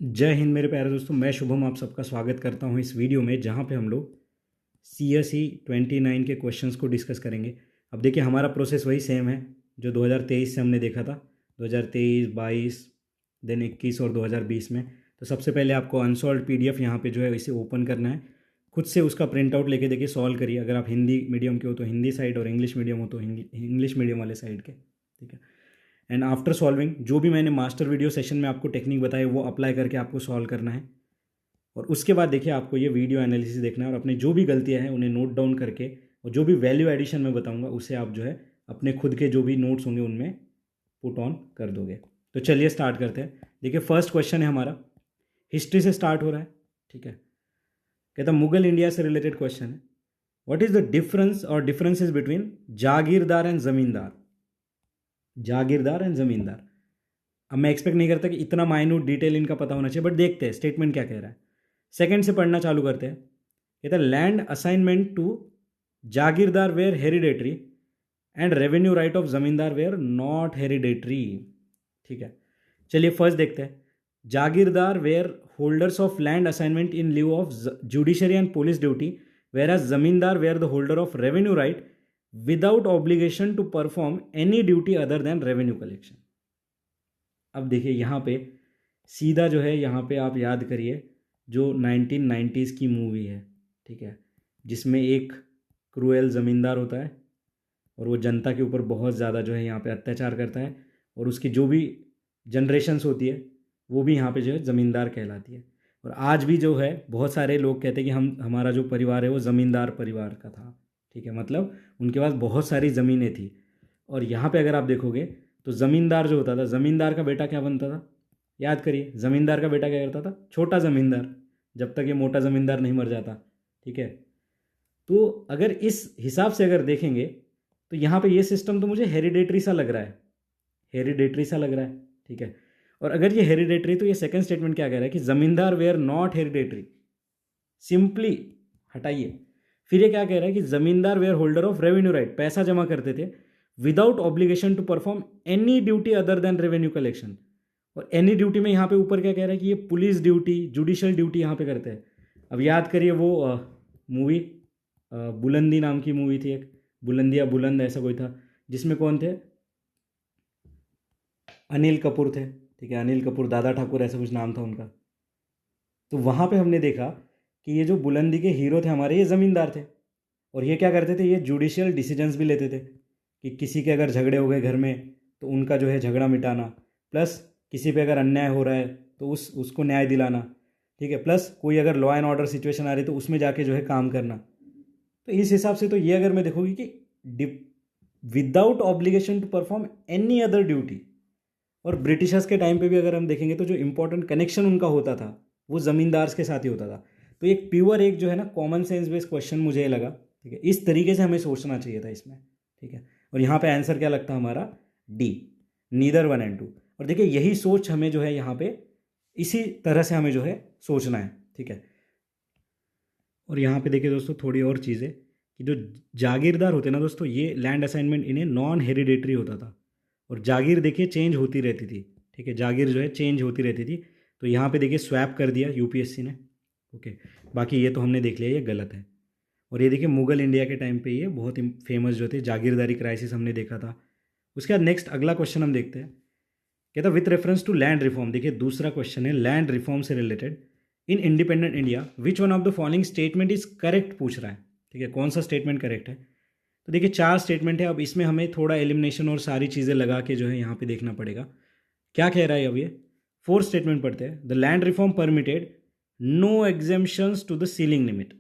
जय हिंद मेरे प्यारे दोस्तों। मैं शुभम आप सबका स्वागत करता हूं इस वीडियो में, जहां पे हम लोग CSE 29 के क्वेश्चंस को डिस्कस करेंगे। अब देखिए, हमारा प्रोसेस वही सेम है जो 2023 से हमने देखा था। 2023, 22, देन 21 और 2020 में। तो सबसे पहले आपको अनसॉल्व PDF यहाँ पे जो है इसे ओपन करना है। खुद से उसका प्रिंट आउट लेके देखिए, सॉल्व करिए। अगर आप हिंदी मीडियम के हो तो हिंदी साइड, और इंग्लिश मीडियम हो तो इंग्लिश मीडियम वाले साइड के, ठीक है। एंड आफ्टर सॉल्विंग, जो भी मैंने मास्टर वीडियो सेशन में आपको टेक्निक बताई वो अप्लाई करके आपको सॉल्व करना है। और उसके बाद देखिए, आपको ये वीडियो एनालिसिस देखना है और अपनी जो भी गलतियां हैं उन्हें नोट डाउन करके, और जो भी वैल्यू एडिशन में बताऊंगा उसे आप जो है अपने खुद के जो भी नोट्स होंगे उनमें पुट ऑन कर दोगे। तो चलिए स्टार्ट करते हैं। देखिए, फर्स्ट क्वेश्चन है हमारा, हिस्ट्री से स्टार्ट हो रहा है, ठीक है। कहता मुगल इंडिया से रिलेटेड क्वेश्चन है। व्हाट इज द डिफरेंस और डिफरेंसेस बिटवीन जागीरदार एंड जमींदार? जागीरदार एंड जमींदार। अब मैं एक्सपेक्ट नहीं करता कि इतना माइन्यूट डिटेल इनका पता होना चाहिए, बट देखते हैं स्टेटमेंट क्या कह रहा है। सेकंड से पढ़ना चालू करते हैं। कहता है land assignment to jagirdar were hereditary and revenue right of zamindar were not hereditary, ठीक है। चलिए फर्स्ट देखते हैं। Jagirdar were holders of land assignment in lieu of judiciary and police duty, whereas zamindar were the holder of revenue right without obligation to perform any duty other than revenue collection. अब देखिए यहाँ पे सीधा जो है, यहाँ पे आप याद करिए जो 1990s की मूवी है, ठीक है, जिसमें एक क्रूएल ज़मींदार होता है और वो जनता के ऊपर बहुत ज़्यादा जो है यहाँ पे अत्याचार करता है, और उसकी जो भी जनरेशन्स होती है वो भी यहाँ पे जो है ज़मींदार कहलाती है। और आज भी जो है बहुत सारे लोग कहते हैं कि हमारा जो परिवार है वो ज़मींदार परिवार का था, ठीक है। मतलब उनके पास बहुत सारी ज़मीनें थी। और यहाँ पे अगर आप देखोगे तो ज़मींदार जो होता था, ज़मींदार का बेटा क्या बनता था? याद करिए, ज़मींदार का बेटा क्या करता था? छोटा ज़मींदार, जब तक ये मोटा ज़मींदार नहीं मर जाता, ठीक है। तो अगर इस हिसाब से अगर देखेंगे तो यहाँ पे ये सिस्टम तो मुझे हेरिडेटरी सा लग रहा है, हेरिडेटरी सा लग रहा है, ठीक है। और अगर ये हेरिडेटरी, तो ये सेकंड स्टेटमेंट क्या कह रहा है कि zamindar where not hereditary, simply हटाइए। फिर ये क्या कह रहा है कि zamindar were holder of revenue right, पैसा जमा करते थे without obligation to perform any duty other than revenue collection. और एनी ड्यूटी में यहाँ पे ऊपर क्या कह रहा है कि ये पुलिस ड्यूटी, जुडिशियल ड्यूटी यहाँ पे करते हैं। अब याद करिए वो मूवी, बुलंदी नाम की मूवी थी एक, बुलंदिया बुलंद ऐसा कोई था, जिसमें कौन थे? अनिल कपूर थे, ठीक है। अनिल कपूर, दादा ठाकुर ऐसा कुछ नाम था उनका। तो वहाँ पे हमने देखा कि ये जो बुलंदी के हीरो थे हमारे, ये ज़मींदार थे। और ये क्या करते थे? ये जुडिशियल डिसीजंस भी लेते थे कि किसी के अगर झगड़े हो गए घर में तो उनका जो है झगड़ा मिटाना, प्लस किसी पे अगर अन्याय हो रहा है तो उसको न्याय दिलाना, ठीक है। प्लस कोई अगर लॉ एंड ऑर्डर सिचुएशन आ रही तो उसमें जाके जो है काम करना। तो इस हिसाब से तो ये अगर मैं देखूँगी कि without obligation to perform any other duty. और ब्रिटिशर्स के टाइम पे भी अगर हम देखेंगे तो जो इंपॉर्टेंट कनेक्शन उनका होता था वो ज़मींदार के साथ ही होता था। तो एक प्योर, एक जो है ना कॉमन सेंस बेस्ड क्वेश्चन मुझे ये लगा, ठीक है। इस तरीके से हमें सोचना चाहिए था इसमें, ठीक है। और यहाँ पे आंसर क्या लगता है हमारा? D, neither 1 and 2। और देखिए यही सोच हमें जो है यहाँ पे इसी तरह से हमें जो है सोचना है, ठीक है। और यहाँ पे देखिए दोस्तों थोड़ी और चीज़ें कि जो जागीरदार होते हैं ना दोस्तों, ये लैंड असाइनमेंट इन्हें नॉन हेरिडेटरी होता था। और जागीर देखिए चेंज होती रहती थी, ठीक है। जागीर जो है चेंज होती रहती थी। तो यहाँ पे देखिए स्वैप कर दिया UPSC ने, ओके। बाकी ये तो हमने देख लिया ये गलत है। और ये देखिए मुगल इंडिया के टाइम पे ये बहुत फेमस जो थे, जागीरदारी क्राइसिस हमने देखा था। उसके बाद नेक्स्ट अगला क्वेश्चन हम देखते हैं। कहता with reference to land reform, देखिए दूसरा क्वेश्चन है लैंड रिफॉर्म से related. In independent India which one of the following statement is correct पूछ रहा है, ठीक है। कौन सा स्टेटमेंट करेक्ट है? तो देखिए 4 स्टेटमेंट है। अब इसमें हमें थोड़ा एलिमिनेशन और सारी चीज़ें लगा के जो है यहाँ पे देखना पड़ेगा क्या कह रहा है। अब ये 4 स्टेटमेंट पढ़ते हैं। The land reform permitted no exemptions to the ceiling limit,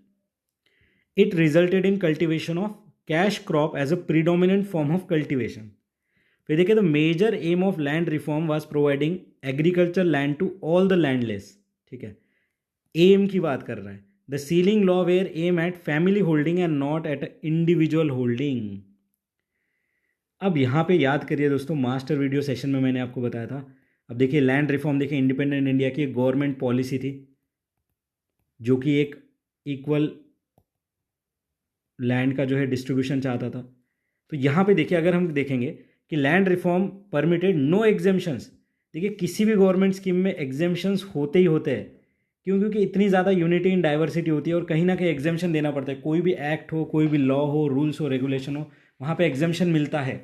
it resulted in cultivation of cash crop as a predominant form of cultivation. फिर देखिए the major aim of land reform was providing agriculture land to all the landless, ठीक है। Aim की बात कर रहा है। The ceiling law where aim at family holding and not at individual holding. अब यहाँ पे याद करिए दोस्तों, मास्टर वीडियो सेशन में मैंने आपको बताया था। अब देखिए लैंड रिफॉर्म, देखिए इंडिपेंडेंट इंडिया की एक गवर्नमेंट पॉलिसी थी जो कि एक इक्वल लैंड का जो है डिस्ट्रीब्यूशन चाहता था। तो यहाँ पे देखिए अगर हम देखेंगे कि land reform permitted no exemptions, देखिए किसी भी गवर्नमेंट स्कीम में एग्जेम्पशंस होते ही होते हैं। क्यों? क्योंकि इतनी ज़्यादा यूनिटी इन डाइवर्सिटी होती है और कहीं ना कहीं एग्जेम्पशन देना पड़ता है। कोई भी एक्ट हो, कोई भी लॉ हो, रूल्स हो, रेगुलेशन हो, वहाँ पे एग्जेम्पशन मिलता है।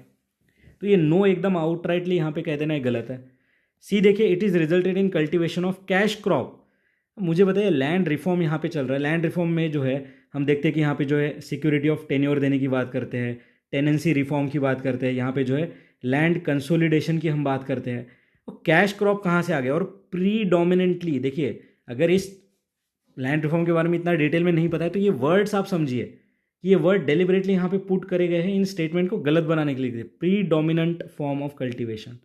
तो ये नो एकदम आउटराइटली यहाँ पे कह देना गलत है। सी देखिए, it is resulted in cultivation of cash crop. मुझे बताइए, लैंड रिफॉर्म यहाँ पे चल रहा है। लैंड रिफॉर्म में जो है हम देखते हैं कि यहाँ पे जो है सिक्योरिटी ऑफ टेन्योर देने की बात करते हैं, टेनेंसी रिफॉर्म की बात करते हैं, यहाँ पे जो है लैंड कंसोलिडेशन की हम बात करते हैं। और कैश क्रॉप कहाँ से आ गया? और प्रीडोमिनेंटली देखिए, अगर इस लैंड रिफॉर्म के बारे में इतना डिटेल में नहीं पता है तो ये वर्ड्स आप समझिए कि ये वर्ड डेलिबरेटली यहाँ पे पुट करे गए हैं इन स्टेटमेंट को गलत बनाने के लिए। Predominant form of cultivation,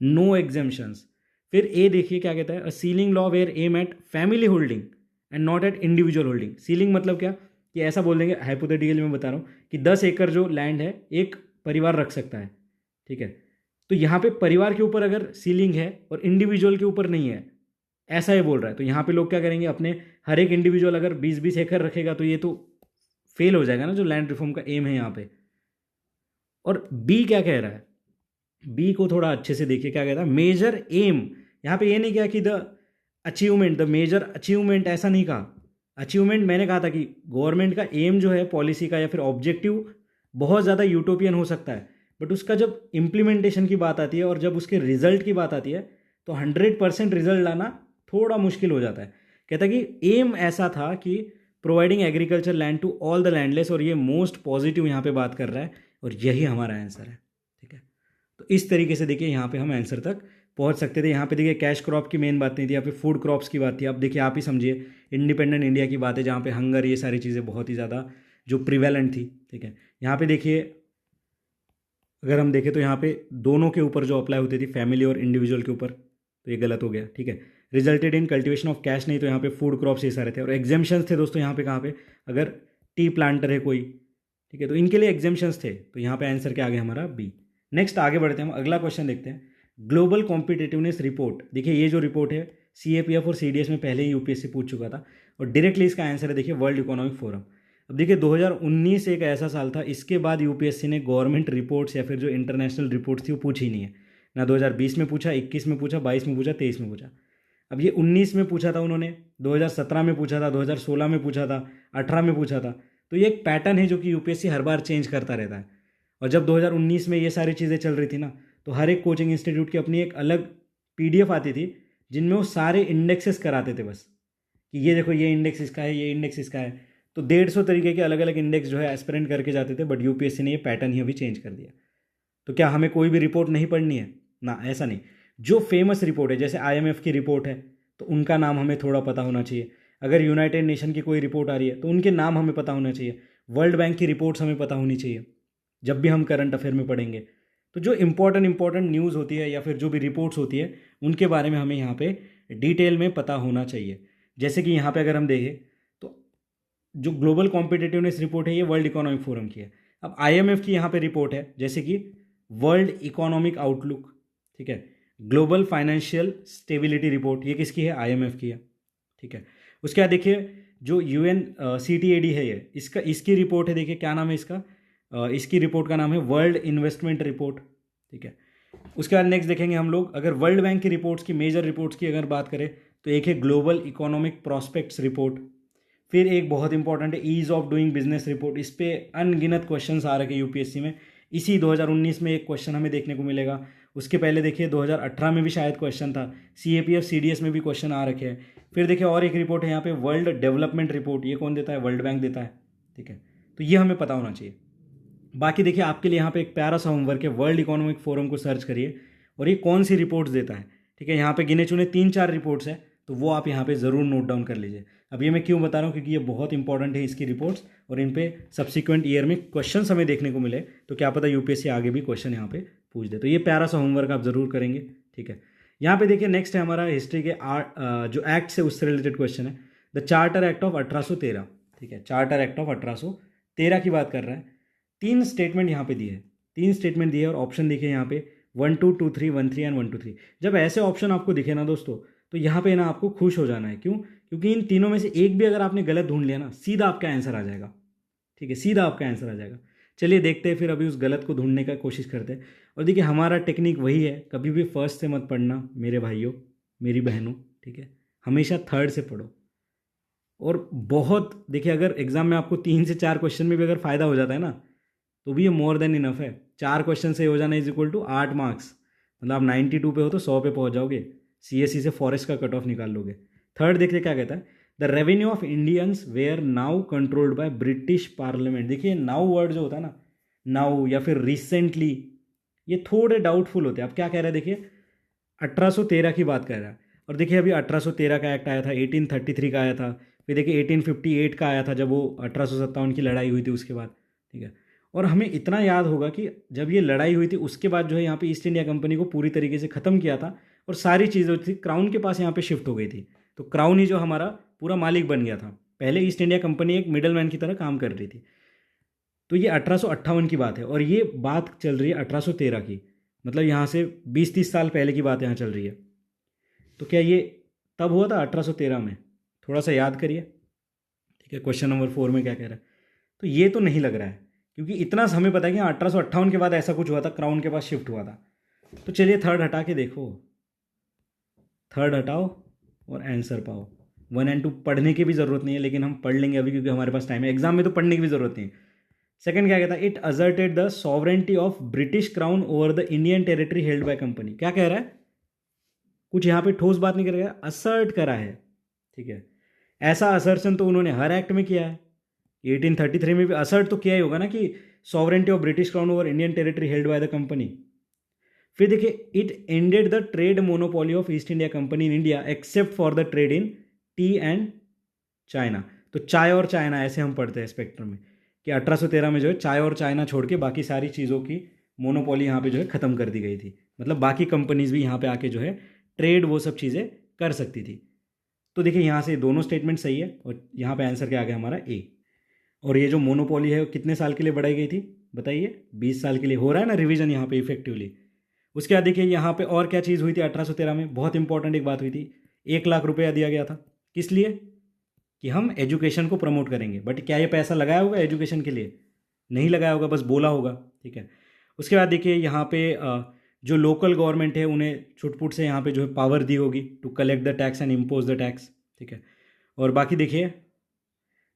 no exemptions. फिर ए देखिए क्या कहता है, a ceiling law where aim at family holding and not at individual holding. Ceiling मतलब क्या कि ऐसा बोल देंगे, हाइपोथेटिकली मैं बता रहा हूँ कि 10 एकड़ जो लैंड है एक परिवार रख सकता है, ठीक है। तो यहाँ पे परिवार के ऊपर अगर सीलिंग है और इंडिविजुअल के ऊपर नहीं है, ऐसा ही बोल रहा है, तो यहाँ पे लोग क्या करेंगे, अपने हर एक इंडिविजुअल अगर 20-20 एकड़ रखेगा तो ये तो फेल हो जाएगा ना, जो लैंड रिफॉर्म का एम है यहाँ पे। और बी क्या कह रहा है, बी को थोड़ा अच्छे से देखिए क्या कहता है, मेजर एम। यहाँ पे ये नहीं कहा कि the achievement, the major achievement, ऐसा नहीं कहा। अचीवमेंट मैंने कहा था कि गवर्नमेंट का एम जो है पॉलिसी का या फिर ऑब्जेक्टिव बहुत ज़्यादा यूटोपियन हो सकता है, बट उसका जब इम्प्लीमेंटेशन की बात आती है और जब उसके रिजल्ट की बात आती है तो 100% रिजल्ट लाना थोड़ा मुश्किल हो जाता है। कहता है कि एम ऐसा था कि providing agriculture land to all the landless, और ये मोस्ट पॉजिटिव यहाँ पे बात कर रहा है और यही हमारा आंसर है, ठीक है। तो इस तरीके से देखिए यहाँ पे हम आंसर तक पहुँच सकते थे। यहाँ पे देखिए कैश क्रॉप की मेन बात नहीं थी, यहाँ पे फूड क्रॉप्स की बात थी। अब देखिए आप ही समझिए, इंडिपेंडेंट इंडिया की बात है जहाँ पे हंगर, ये सारी चीज़ें बहुत ही ज़्यादा जो प्रिवेलेंट थी, ठीक है। यहाँ पे देखिए अगर हम देखें तो यहाँ पे दोनों के ऊपर जो अप्लाई होती थी, फैमिली और इंडिविजुअल के ऊपर, तो ये गलत हो गया, ठीक है। Resulted in cultivation of cash नहीं, तो यहाँ पे फूड क्रॉप्स ये सारे थे। और एग्जेम्पशंस थे दोस्तों यहाँ पे, कहाँ पे, अगर टी प्लांटर है कोई, ठीक है, तो इनके लिए एग्जेम्पशंस थे। तो यहाँ पे आंसर क्या आ गया हमारा, बी। नेक्स्ट आगे बढ़ते हैं, हम अगला क्वेश्चन देखते हैं। Global competitiveness report. देखिए ये जो रिपोर्ट है CAPF और CDS में पहले ही यूपीएससी पूछ चुका था और डायरेक्टली इसका आंसर है देखिए वर्ल्ड इकोनॉमिक फोरम। अब देखिए 2019 एक ऐसा साल था, इसके बाद यूपीएससी ने गवर्नमेंट रिपोर्ट्स या फिर जो इंटरनेशनल रिपोर्ट्स थी वो पूछी नहीं है ना। 2020 में पूछा, 21 में पूछा, 22 में पूछा, 23 में पूछा। अब ये 19 में पूछा था उन्होंने, 2017 में पूछा था, 2016 में पूछा था, 18 में पूछा था। तो ये एक पैटर्न है जो कि यूपीएससी हर बार चेंज करता रहता है। और जब 2019 में ये सारी चीज़ें चल रही थी ना, तो हर एक कोचिंग इंस्टीट्यूट की अपनी एक अलग PDF आती थी जिनमें वो सारे इंडेक्सेस कराते थे, बस कि ये देखो ये इंडेक्स इसका है, ये इंडेक्स इसका है। तो 150 तरीके के अलग अलग इंडेक्स जो है एस्पिरेंट करके जाते थे, बट यूपीएससी ने ये पैटर्न ही अभी चेंज कर दिया। तो क्या हमें कोई भी रिपोर्ट नहीं पढ़नी है ना? ऐसा नहीं। जो फेमस रिपोर्ट है, जैसे IMF की रिपोर्ट है तो उनका नाम हमें थोड़ा पता होना चाहिए। अगर यूनाइटेड नेशन की कोई रिपोर्ट आ रही है तो उनके नाम हमें पता होना चाहिए। वर्ल्ड बैंक की रिपोर्ट्स हमें पता होनी चाहिए जब भी हम करंट अफेयर में पढ़ेंगे। तो जो इंपॉर्टेंट न्यूज़ होती है या फिर जो भी रिपोर्ट्स होती है उनके बारे में हमें यहाँ पे डिटेल में पता होना चाहिए। जैसे कि यहाँ पे अगर हम देखें तो जो ग्लोबल कॉम्पिटिटिवनेस रिपोर्ट है ये वर्ल्ड इकोनॉमिक फोरम की है। अब IMF की यहाँ पे रिपोर्ट है, जैसे कि वर्ल्ड इकोनॉमिक आउटलुक, ठीक है। ग्लोबल फाइनेंशियल स्टेबिलिटी रिपोर्ट, ये किसकी है? IMF की है, ठीक है। उसके बाद देखिए जो UN CTAD है, ये इसकी रिपोर्ट है। देखिए क्या नाम है इसका, इसकी रिपोर्ट का नाम है वर्ल्ड इन्वेस्टमेंट रिपोर्ट, ठीक है। उसके बाद नेक्स्ट देखेंगे हम लोग, अगर वर्ल्ड बैंक की रिपोर्ट्स की, मेजर रिपोर्ट्स की अगर बात करें तो एक है ग्लोबल इकोनॉमिक प्रॉस्पेक्ट्स रिपोर्ट। फिर एक बहुत इंपॉर्टेंट है ease of doing business report. इस पे अनगिनत क्वेश्चंस आ रखे यूपीएससी में। इसी 2019 में एक क्वेश्चन हमें देखने को मिलेगा। उसके पहले देखिए 2018 में भी शायद क्वेश्चन था, CAPF CDS में भी क्वेश्चन आ रखे हैं। फिर देखिए और एक रिपोर्ट है यहाँ पे वर्ल्ड डेवलपमेंट रिपोर्ट, ये कौन देता है? वर्ल्ड बैंक देता है, ठीक है। तो ये हमें पता होना चाहिए। बाकी देखिए आपके लिए यहाँ पे एक प्यारा सा होमवर्क है, वर्ल्ड इकोनॉमिक फोरम को सर्च करिए और ये कौन सी रिपोर्ट्स देता है, ठीक है। यहाँ पे गिने चुने 3-4 रिपोर्ट्स हैं, तो वो आप यहाँ पे ज़रूर नोट डाउन कर लीजिए। अब ये मैं क्यों बता रहा हूँ, क्योंकि ये बहुत इंपॉर्टेंट है इसकी रिपोर्ट्स, और इन पे सब्सिक्वेंट ईयर में क्वेश्चन हमें देखने को मिले तो क्या पता यूपीएससी आगे भी क्वेश्चन यहाँ पे पूछ दे। तो ये प्यारा सा होमवर्क आप ज़रूर करेंगे, ठीक है। यहाँ पे देखिए नेक्स्ट है हमारा हिस्ट्री के जो एक्ट से उससे रिलेटेड क्वेश्चन है, द चार्टर एक्ट ऑफ 1813, ठीक है। चार्टर एक्ट ऑफ 1813 की बात कर रहा है। 3 स्टेटमेंट यहाँ पे दिए हैं, 3 स्टेटमेंट दिए और ऑप्शन दिखे यहाँ पे 1 2 2 3 1 3 एंड 1 2 3। जब ऐसे ऑप्शन आपको दिखे ना दोस्तों, तो यहाँ पे ना आपको खुश हो जाना है। क्यों? क्योंकि इन तीनों में से एक भी अगर आपने गलत ढूंढ लिया ना, सीधा आपका आंसर आ जाएगा, ठीक है, सीधा आपका आंसर आ जाएगा। चलिए देखते हैं फिर, अभी उस गलत को ढूंढने का कोशिश करते हैं। और देखिए हमारा टेक्निक वही है, कभी भी फर्स्ट से मत पढ़ना मेरे भाइयों मेरी बहनों, ठीक है, हमेशा थर्ड से पढ़ो। और बहुत देखिए, अगर एग्जाम में आपको 3 से 4 क्वेश्चन में भी अगर फ़ायदा हो जाता है ना, तो भी ये मोर देन इनफ है। 4 क्वेश्चन से हो जाना इज इक्वल टू 8 मार्क्स, मतलब आप 92 पे हो तो 100 पे पहुंच जाओगे, सीएससी से फॉरेस्ट का कट ऑफ निकाल लोगे। थर्ड देखिए क्या कहता है, the revenue of Indians were now controlled by British parliament. देखिए नाउ वर्ड जो होता है ना, नाउ या फिर रिसेंटली, ये थोड़े डाउटफुल होते हैं। अब क्या कह रहा है देखिए, 1813 की बात कर रहा है। और देखिए अभी 1813 का एक्ट आया था, 1833 का आया था, फिर देखिए 1858 का आया था जब वो 1857 की लड़ाई हुई थी उसके बाद, ठीक है। और हमें इतना याद होगा कि जब ये लड़ाई हुई थी उसके बाद जो है यहाँ पे ईस्ट इंडिया कंपनी को पूरी तरीके से ख़त्म किया था, और सारी चीज़ें थी क्राउन के पास यहाँ पे शिफ्ट हो गई थी। तो क्राउन ही जो हमारा पूरा मालिक बन गया था। पहले ईस्ट इंडिया कंपनी एक मिडल मैन की तरह काम कर रही थी। तो ये 1858 की बात है, और ये बात चल रही है 1813 की, मतलब यहाँ से 20-30 साल पहले की बात यहाँ चल रही है। तो क्या ये तब हुआ था 1813 में? थोड़ा सा याद करिए, ठीक है। क्वेश्चन नंबर 4 में क्या कह रहा है, तो ये तो नहीं लग रहा है, क्योंकि इतना हमें पता है कि 1858 के बाद ऐसा कुछ हुआ था, क्राउन के पास शिफ्ट हुआ था। तो चलिए थर्ड हटा के देखो, थर्ड हटाओ और आंसर पाओ। 1 और 2 पढ़ने की भी ज़रूरत नहीं है, लेकिन हम पढ़ लेंगे अभी क्योंकि हमारे पास टाइम है। एग्जाम में तो पढ़ने की भी ज़रूरत नहीं है। सेकंड क्या कहता है, it अजर्टेड the sovereignty of British crown over the Indian territory held by company. क्या कह रहा है, कुछ यहाँ पे ठोस बात नहीं करेगा, असर्ट करा है, ठीक है। ऐसा असर्शन तो उन्होंने हर एक्ट में किया है। 1833 में भी असर्ट तो किया ही होगा ना कि sovereignty of British crown over Indian territory held by the company. फिर देखिए, it ended the trade monopoly of east India company in India except for the trade in T and China. तो चाय और चाइना ऐसे हम पढ़ते हैं spectrum में, कि 1813 में जो है चाय और चाइना छोड़ के बाकी सारी चीज़ों की मोनोपोली यहाँ पे जो है ख़त्म कर दी गई थी। मतलब बाकी कंपनीज भी यहाँ पे आके जो है ट्रेड वो सब चीज़ें कर सकती थी। तो देखिए यहाँ से दोनों स्टेटमेंट सही है, और यहाँ पे आंसर क्या आ गया हमारा ए। और ये जो मोनोपोली है वो कितने साल के लिए बढ़ाई गई थी बताइए, 20 साल के लिए। हो रहा है ना रिवीजन यहाँ पे इफेक्टिवली। उसके बाद देखिए यहाँ पे और क्या चीज़ हुई थी 1813 में, बहुत इंपॉर्टेंट एक बात हुई थी। 1 लाख रुपया दिया गया था, किस लिए, कि हम एजुकेशन को प्रमोट करेंगे। बट क्या ये पैसा लगाया होगा एजुकेशन के लिए? नहीं लगाया होगा, बस बोला होगा, ठीक है। उसके बाद देखिए यहाँ पे जो लोकल गवर्नमेंट है उन्हें छुटपुट से यहाँ पे जो है पावर दी होगी to collect the tax and impose the tax, ठीक है। और बाकी देखिए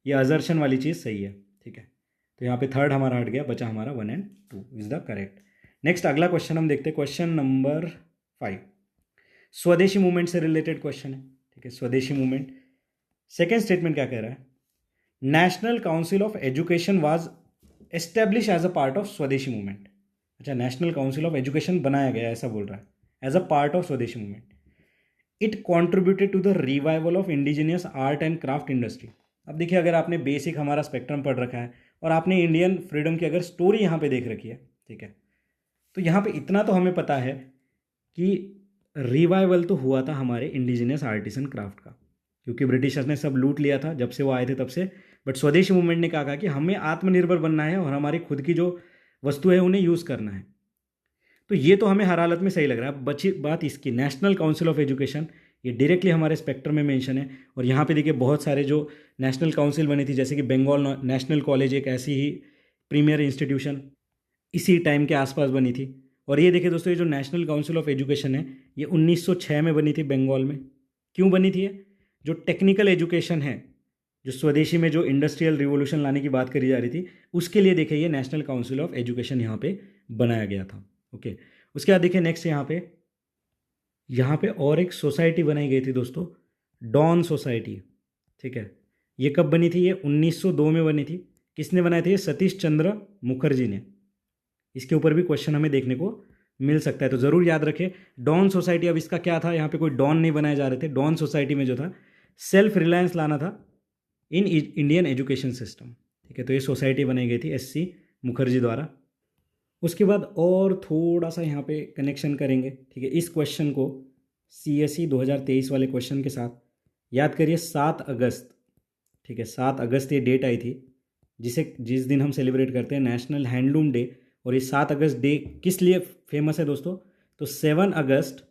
ये अजर्शन वाली चीज़ सही है, ठीक है। तो यहाँ पे थर्ड हमारा हट गया, बचा हमारा 1 और 2 इज द करेक्ट। नेक्स्ट अगला क्वेश्चन हम देखते हैं, क्वेश्चन नंबर 5। स्वदेशी मूवमेंट से रिलेटेड क्वेश्चन है, ठीक है। स्वदेशी मूवमेंट, सेकेंड स्टेटमेंट क्या कह रहा है, national council of education was establish as a part of swadeshi movement. अच्छा, नेशनल काउंसिल ऑफ एजुकेशन बनाया गया ऐसा बोल रहा है, as a part of swadeshi movement. It contributed to the revival of indigenous art and craft industry. अब देखिए, अगर आपने बेसिक हमारा स्पेक्ट्रम पढ़ रखा है और आपने इंडियन फ्रीडम की अगर स्टोरी यहाँ पे देख रखी है, ठीक है, तो यहाँ पे इतना तो हमें पता है कि रिवाइवल तो हुआ था हमारे इंडिजिनियस आर्टिसन क्राफ्ट का, क्योंकि ब्रिटिशर्स ने सब लूट लिया था जब से वो आए थे तब से। बट स्वदेशी मूवमेंट ने कहा कि हमें आत्मनिर्भर बनना है और हमारी खुद की जो वस्तु है उन्हें यूज़ करना है। तो ये तो हमें हर हालत में सही लग रहा है। अब बची बात इसकी, नेशनल काउंसिल ऑफ एजुकेशन, ये डायरेक्टली हमारे स्पेक्ट्रम में मेंशन है। और यहाँ पे देखिए बहुत सारे जो नेशनल काउंसिल बनी थी, जैसे कि बंगाल नेशनल कॉलेज एक ऐसी ही प्रीमियर इंस्टीट्यूशन इसी टाइम के आसपास बनी थी। और ये देखिए दोस्तों, ये जो नेशनल काउंसिल ऑफ एजुकेशन है ये 1906 में बनी थी बंगाल में। क्यों बनी थी ये? जो टेक्निकल एजुकेशन है, जो स्वदेशी में जो इंडस्ट्रियल रिवोल्यूशन लाने की बात करी जा रही थी, उसके लिए देखिए ये नेशनल काउंसिल ऑफ एजुकेशन यहाँ पे बनाया गया था, ओके। उसके बाद देखिए नेक्स्ट यहाँ पे और एक सोसाइटी बनाई गई थी दोस्तों, डॉन सोसाइटी, ठीक है। ये कब बनी थी? ये 1902 में बनी थी। किसने बनाई थी? सतीश चंद्र मुखर्जी ने। इसके ऊपर भी क्वेश्चन हमें देखने को मिल सकता है, तो ज़रूर याद रखें डॉन सोसाइटी। अब इसका क्या था, यहाँ पे कोई डॉन नहीं बनाए जा रहे थे। डॉन सोसाइटी में जो था सेल्फ रिलायंस लाना था इन इंडियन एजुकेशन सिस्टम, ठीक है। तो ये सोसाइटी बनाई गई थी SC मुखर्जी द्वारा। उसके बाद और थोड़ा सा यहाँ पे कनेक्शन करेंगे, ठीक है, इस क्वेश्चन को CSE 2023 वाले क्वेश्चन के साथ। याद करिए 7 अगस्त, ठीक है, 7 अगस्त ये डेट आई थी जिस दिन हम सेलिब्रेट करते हैं नेशनल हैंडलूम डे। और ये 7 अगस्त डे किस लिए फेमस है दोस्तों? तो 7 अगस्त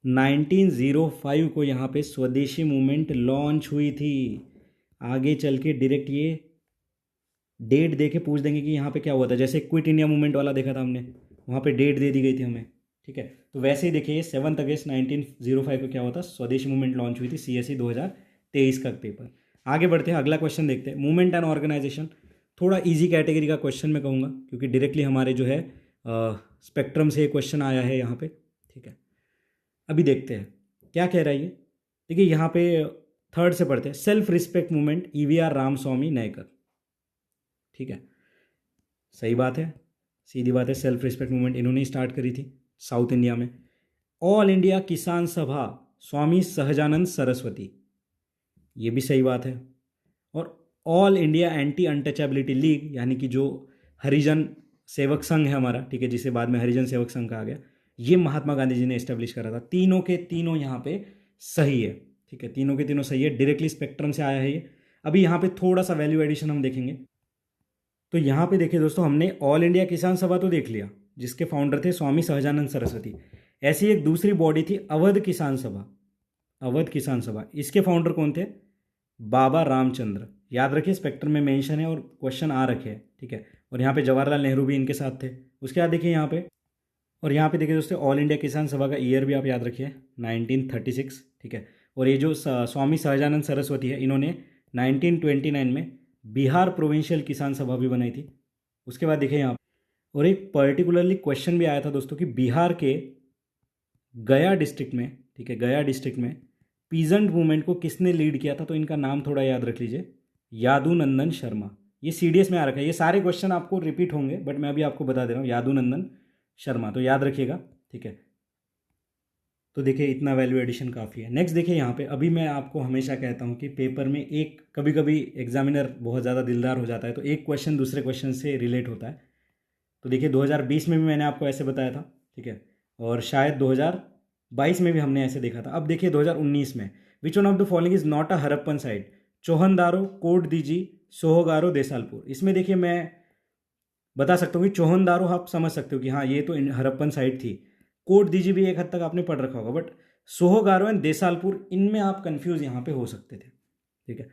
1905 को यहाँ पे स्वदेशी मूवमेंट लॉन्च हुई थी। आगे चल के डायरेक्ट ये डेट दे के पूछ देंगे कि यहाँ पे क्या हुआ था, जैसे क्विट इंडिया मूवमेंट वाला देखा था हमने, वहाँ पे डेट दे दी गई थी हमें, ठीक है। तो वैसे ही देखिए 7 अगस्त 1905 को क्या हुआ था, स्वदेशी मूवमेंट लॉन्च हुई थी, CSE 2023 का पेपर। आगे बढ़ते हैं, अगला क्वेश्चन देखते हैं। मूवमेंट एंड ऑर्गेनाइजेशन, थोड़ा इजी कैटेगरी का क्वेश्चन मैं कहूँगा, क्योंकि डायरेक्टली हमारे जो है स्पेक्ट्रम से क्वेश्चन आया है यहाँ पे, ठीक है। अभी देखते हैं क्या कह रहा है ये। देखिए यहाँ पे थर्ड से पढ़ते हैं, self respect movement, EVR Ramaswamy Naicker, ठीक है, सही बात है, सीधी बात है, सेल्फ रिस्पेक्ट मूवमेंट इन्होंने स्टार्ट करी थी साउथ इंडिया में। ऑल इंडिया किसान सभा, स्वामी सहजानंद सरस्वती, ये भी सही बात है। और all India anti untouchability league, यानी कि जो हरिजन सेवक संघ है हमारा, ठीक है, जिसे बाद में हरिजन सेवक संघ कहा गया, ये महात्मा गांधी जी ने एस्टेब्लिश करा था। तीनों के तीनों यहाँ पे सही है, ठीक है, तीनों के तीनों सही है, डायरेक्टली स्पेक्ट्रम से आया है ये। अभी यहाँ पे थोड़ा सा वैल्यू एडिशन हम देखेंगे। तो यहाँ पे देखिए दोस्तों, हमने ऑल इंडिया किसान सभा तो देख लिया, जिसके फाउंडर थे स्वामी सहजानंद सरस्वती। ऐसी एक दूसरी बॉडी थी अवध किसान सभा, अवध किसान सभा, इसके फाउंडर कौन थे, बाबा रामचंद्र। याद रखिए स्पेक्ट्रम में मेंशन है और क्वेश्चन आ रखे हैं, ठीक है। और यहाँ पे जवाहरलाल नेहरू भी इनके साथ थे। उसके बाद देखिए यहाँ पे, और यहाँ पे देखिए दोस्तों, ऑल इंडिया किसान सभा का ईयर भी आप याद रखिए 1936, ठीक है। और ये जो स्वामी सहजानंद सरस्वती है, इन्होंने 1929 में बिहार प्रोविंशियल किसान सभा भी बनाई थी। उसके बाद देखिए यहाँ, और एक पर्टिकुलरली क्वेश्चन भी आया था दोस्तों कि बिहार के गया डिस्ट्रिक्ट में, ठीक है, गया डिस्ट्रिक्ट में पीजेंट मूवमेंट को किसने लीड किया था, तो इनका नाम थोड़ा याद रख लीजिए, यादुनंदन शर्मा। ये CDS में आ रखा है, ये सारे क्वेश्चन आपको रिपीट होंगे, बट मैं अभी आपको बता दे रहा हूँ, यादुनंदन शर्मा, तो याद रखिएगा, ठीक है। तो देखिए इतना वैल्यू एडिशन काफ़ी है। नेक्स्ट देखिए यहाँ पे, अभी मैं आपको हमेशा कहता हूँ कि पेपर में एक कभी कभी एग्जामिनर बहुत ज़्यादा दिलदार हो जाता है, तो एक क्वेश्चन दूसरे क्वेश्चन से रिलेट होता है। तो देखिए 2020 में भी मैंने आपको ऐसे बताया था, ठीक है, और शायद 2022 में भी हमने ऐसे देखा था। अब देखिए 2019 में, which one of the following is not a Harappan site, Chanhudaro, Kot Diji, Sohgaura, देसालपुर। इसमें देखिए मैं बता सकता हूँ कि चौहनदारो आप समझ सकते हो कि हाँ ये तो हरप्पन साइट थी, कोट दीजी भी एक हद तक आपने पढ़ रखा होगा, बट सोहगारो एंड देसालपुर, इनमें आप कंफ्यूज यहाँ पे हो सकते थे, ठीक है।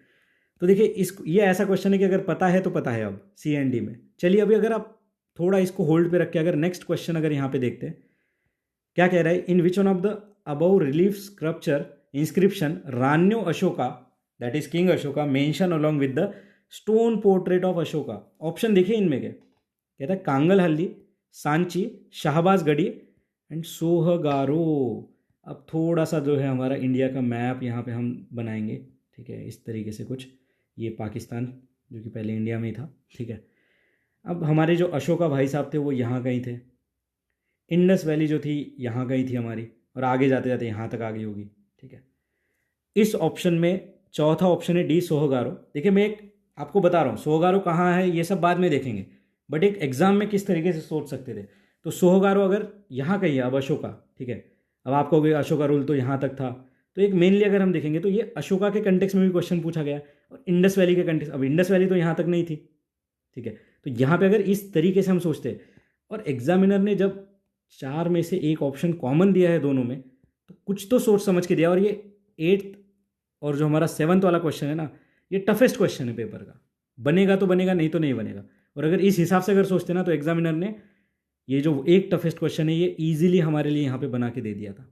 तो देखिए इस ये ऐसा क्वेश्चन है कि अगर पता है तो पता है अब CND में। चलिए अभी अगर आप थोड़ा इसको होल्ड पे रख के अगर नेक्स्ट क्वेश्चन अगर यहाँ पे देखते हैं, क्या कह रहा है, in which one of the above relief sculpture inscription Ranyo Ashoka, that is king Ashoka, mention along with the stone portrait of Ashoka. Option देखिए इनमें क्या कहता है, कांगलहल्ली, सांची, शाहबाज गढ़ी एंड सोहगारो। अब थोड़ा सा जो है हमारा इंडिया का मैप यहाँ पे हम बनाएंगे, ठीक है, इस तरीके से कुछ, ये पाकिस्तान जो कि पहले इंडिया में ही था, ठीक है। अब हमारे जो अशोका भाई साहब थे वो यहाँ कहीं थे, इंडस वैली जो थी यहाँ गई थी हमारी, और आगे जाते जाते यहाँ तक आ गई होगी, ठीक है। इस ऑप्शन में चौथा ऑप्शन है डी, सोहगारो। देखिए मैं एक आपको बता रहा हूँ, सोहगारो कहाँ है ये सब बाद में देखेंगे, बट एक एग्जाम में किस तरीके से सोच सकते थे। तो सोहगारो अगर यहाँ कहीं है, अब अशोका, ठीक है, अब आप कहोगे अशोका रूल तो यहाँ तक था, तो एक मेनली अगर हम देखेंगे तो ये अशोका के कंटेक्स में भी क्वेश्चन पूछा गया, और इंडस वैली के कंटेक्स, अब इंडस वैली तो यहाँ तक नहीं थी, ठीक है। तो यहाँ पे अगर इस तरीके से हम सोचते, और एग्जामिनर ने जब 4 में से एक ऑप्शन कॉमन दिया है दोनों में, तो कुछ तो सोच समझ के दिया। और ये 8th और जो हमारा 7th वाला क्वेश्चन है ना, ये टफेस्ट क्वेश्चन है पेपर का, बनेगा तो बनेगा, नहीं तो नहीं बनेगा। और अगर इस हिसाब से अगर सोचते ना, तो एग्जामिनर ने ये जो एक टफेस्ट क्वेश्चन है ये ईजिली हमारे लिए यहाँ पे बना के दे दिया था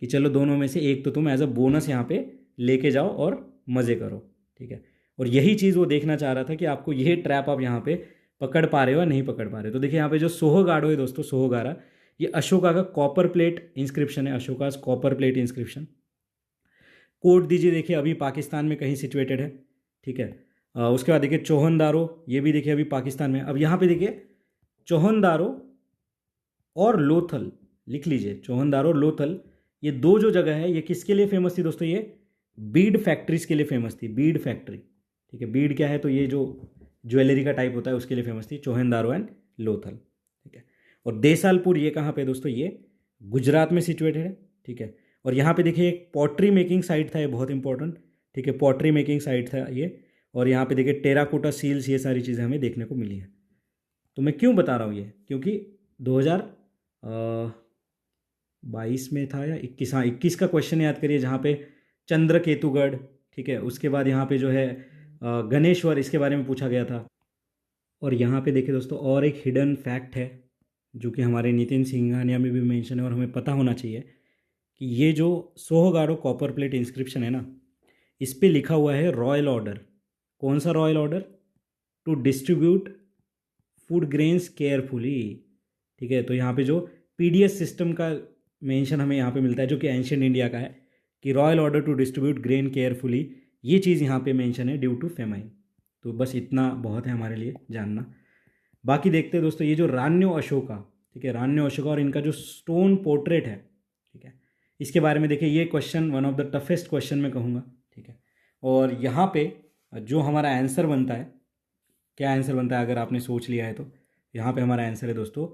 कि चलो दोनों में से एक तो तुम एज अ बोनस यहाँ पे लेके जाओ और मज़े करो, ठीक है। और यही चीज़ वो देखना चाह रहा था कि आपको ये ट्रैप आप यहाँ पे पकड़ पा रहे हो या नहीं पकड़ पा रहे हो। तो देखिए यहाँ पे जो सोहगारो है दोस्तों, सोहगारा, ये अशोका का कॉपर प्लेट इंस्क्रिप्शन है, Ashoka copper plate inscription. Quote दीजिए देखिए अभी पाकिस्तान में कहीं सिचुएटेड है, ठीक है। उसके बाद देखिए चौहनदारो, ये भी देखिए अभी पाकिस्तान में। अब यहाँ पे देखिए चौहनदारो और लोथल, लिख लीजिए चौहनदारो और लोथल, ये दो जो जगह है ये किसके लिए फेमस थी दोस्तों, ये बीड फैक्ट्रीज के लिए फेमस थी, बीड फैक्ट्री, ठीक है। बीड क्या है, तो ये जो ज्वेलरी का टाइप होता है उसके लिए फेमस थी, चौहनदारो एंड लोथल, ठीक है। और देसालपुर ये कहाँ पे दोस्तों, ये गुजरात में सिचुएटेड है, ठीक है। और यहाँ पे देखिए एक पॉटरी मेकिंग साइट था, ये बहुत इंपॉर्टेंट, ठीक है, पॉटरी मेकिंग साइट था ये। और यहाँ पे देखिए टेराकोटा सील्स, ये सारी चीज़ें हमें देखने को मिली है। तो मैं क्यों बता रहा हूँ ये, क्योंकि 2022 में था या 21, हाँ 21 का क्वेश्चन याद करिए, जहाँ पे चंद्र केतुगढ़, ठीक है। उसके बाद यहाँ पे जो है गणेश्वर, इसके बारे में पूछा गया था। और यहाँ पे देखिए दोस्तों, और एक हिडन फैक्ट है जो कि हमारे नितिन सिंघानिया में भी मेंशन है और हमें पता होना चाहिए कि ये जो सोहगारो कॉपर प्लेट इंस्क्रिप्शन है ना, इस पे लिखा हुआ है रॉयल ऑर्डर। कौन सा royal order? To distribute food grains carefully. ठीक है, तो यहाँ पे जो पीडीएस सिस्टम का मेंशन हमें यहाँ पे मिलता है जो कि एंशियंट इंडिया का है, कि royal order to distribute grain carefully, ये चीज़ यहाँ पे मेंशन है ड्यू टू फेमाइन। तो बस इतना बहुत है हमारे लिए जानना। बाकी देखते हैं दोस्तों, ये जो रान्यो अशोका, ठीक है, रान्यो अशोका और इनका जो स्टोन पोर्ट्रेट है, ठीक है, इसके बारे में देखिए, ये question one of the toughest question मैं कहूँगा। ठीक है, और यहाँ पे जो हमारा आंसर बनता है, क्या आंसर बनता है अगर आपने सोच लिया है तो, यहाँ पे हमारा आंसर है दोस्तों